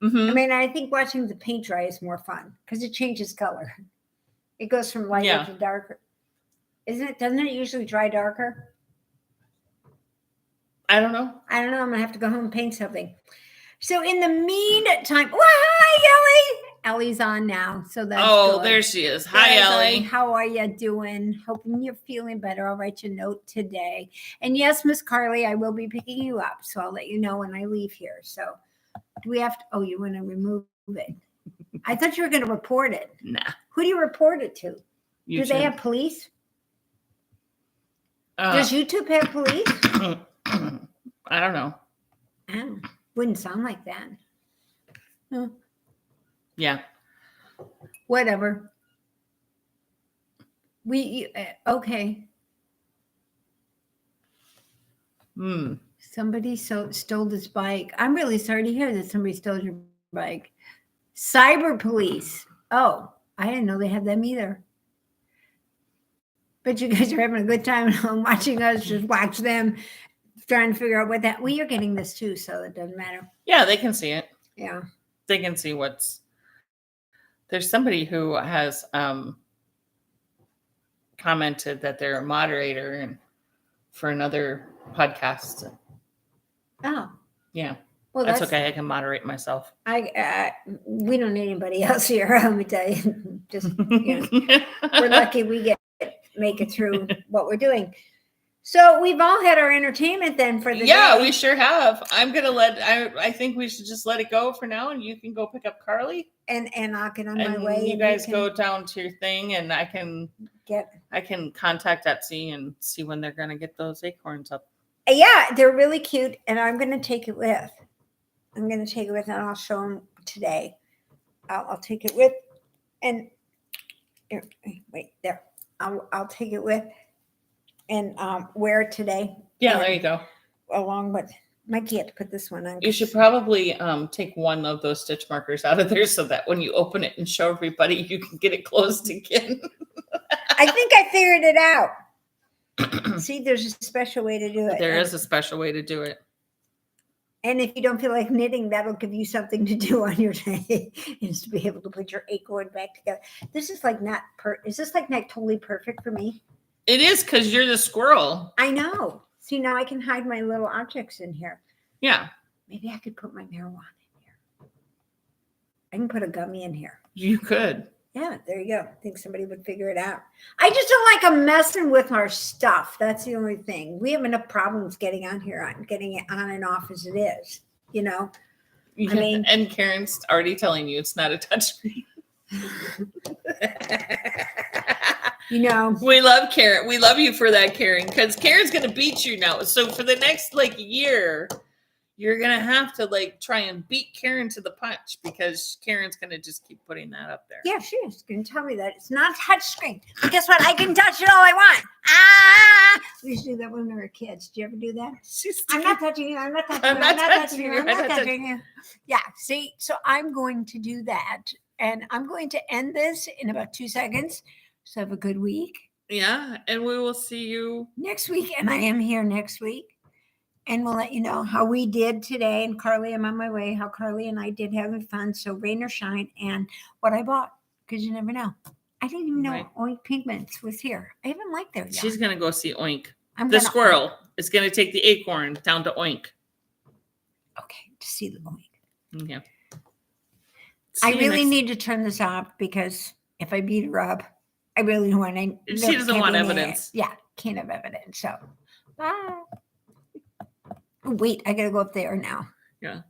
Mm-hmm. I think watching the paint dry is more fun because it changes color. It goes from lighter to darker. Doesn't it usually dry darker? I don't know. I'm going to have to go home and paint something. So in the meantime, hi, Ellie. Ellie's on now. So that's good. There she is. Hi, Ellie. How are you doing? Hoping you're feeling better. I'll write you a note today. And yes, Miss Carly, I will be picking you up. So I'll let you know when I leave here. So do we have to, you want to remove it? I thought you were going to report it. Nah. Who do you report it to? YouTube. Do they have police? Does YouTube have police? I don't know. Oh, wouldn't sound like that. No. Yeah. Whatever. Okay. Somebody stole this bike. I'm really sorry to hear that somebody stole your bike. Cyber police. Oh, I didn't know they had them either. But you guys are having a good time at home watching us just watch them trying to figure out what that. Well, you're getting this too, so it doesn't matter. Yeah, they can see it. Yeah. They can see there's somebody who has commented that they're a moderator for another podcast. Oh. Yeah. Well, that's okay. I can moderate myself. We don't need anybody else here. Let me tell you. Just we're lucky we make it through what we're doing. So we've all had our entertainment then for the day. Yeah, we sure have. I'm gonna I think we should just let it go for now, and you can go pick up Carly. And I'll get on my way. You guys go down to your thing, and I can contact Etsy and see when they're gonna get those acorns up. Yeah, they're really cute, and I'm gonna take it with. And I'll show them today. I'll take it with, and here, wait there. I'll take it with. And wear it today. Yeah, there you go. Along with Mikey had to put this one on. You should probably take one of those stitch markers out of there so that when you open it and show everybody, you can get it closed again. I think I figured it out. See, there's a special way to do it. There is a special way to do it. And if you don't feel like knitting, that'll give you something to do on your day, is to be able to put your acorn back together. This is like not is this like not totally perfect for me? It is, because you're the squirrel. I know. See, now I can hide my little objects in here. Yeah. Maybe I could put my marijuana in here. I can put a gummy in here. You could. Yeah, there you go. I think somebody would figure it out. I just don't like them messing with our stuff. That's the only thing. We have enough problems getting on here, getting it on and off as it is, you know? Yeah. I mean, and Karen's already telling you it's not a touchscreen. You know, we love Karen. We love you for that, Karen, because Karen's gonna beat you now. So for the next year, you're gonna have to try and beat Karen to the punch, because Karen's gonna just keep putting that up there. Yeah, she is gonna tell me that it's not a touch screen. But guess what? I can touch it all I want. We used to do that when we were kids. Did you ever do that? I'm not touching you. I'm not touching you. I'm not touching you. I'm not touching you. Yeah. See, so I'm going to do that, and I'm going to end this in about 2 seconds. So have a good week. Yeah, and we will see you next week. And I am here next week. And we'll let you know how we did today. And Carly, I'm on my way, how Carly and I did having fun. So rain or shine, and what I bought, because you never know. I didn't even know Oink Pigments was here. I haven't liked their yet. She's going to go see Oink. The squirrel is going to take the acorn down to Oink. Okay, to see the Oink. Yeah. I really need to turn this off, because if I beat her up, I really don't want to. She doesn't want evidence. Yeah, can't have evidence. So, bye. Wait, I got to go up there now. Yeah.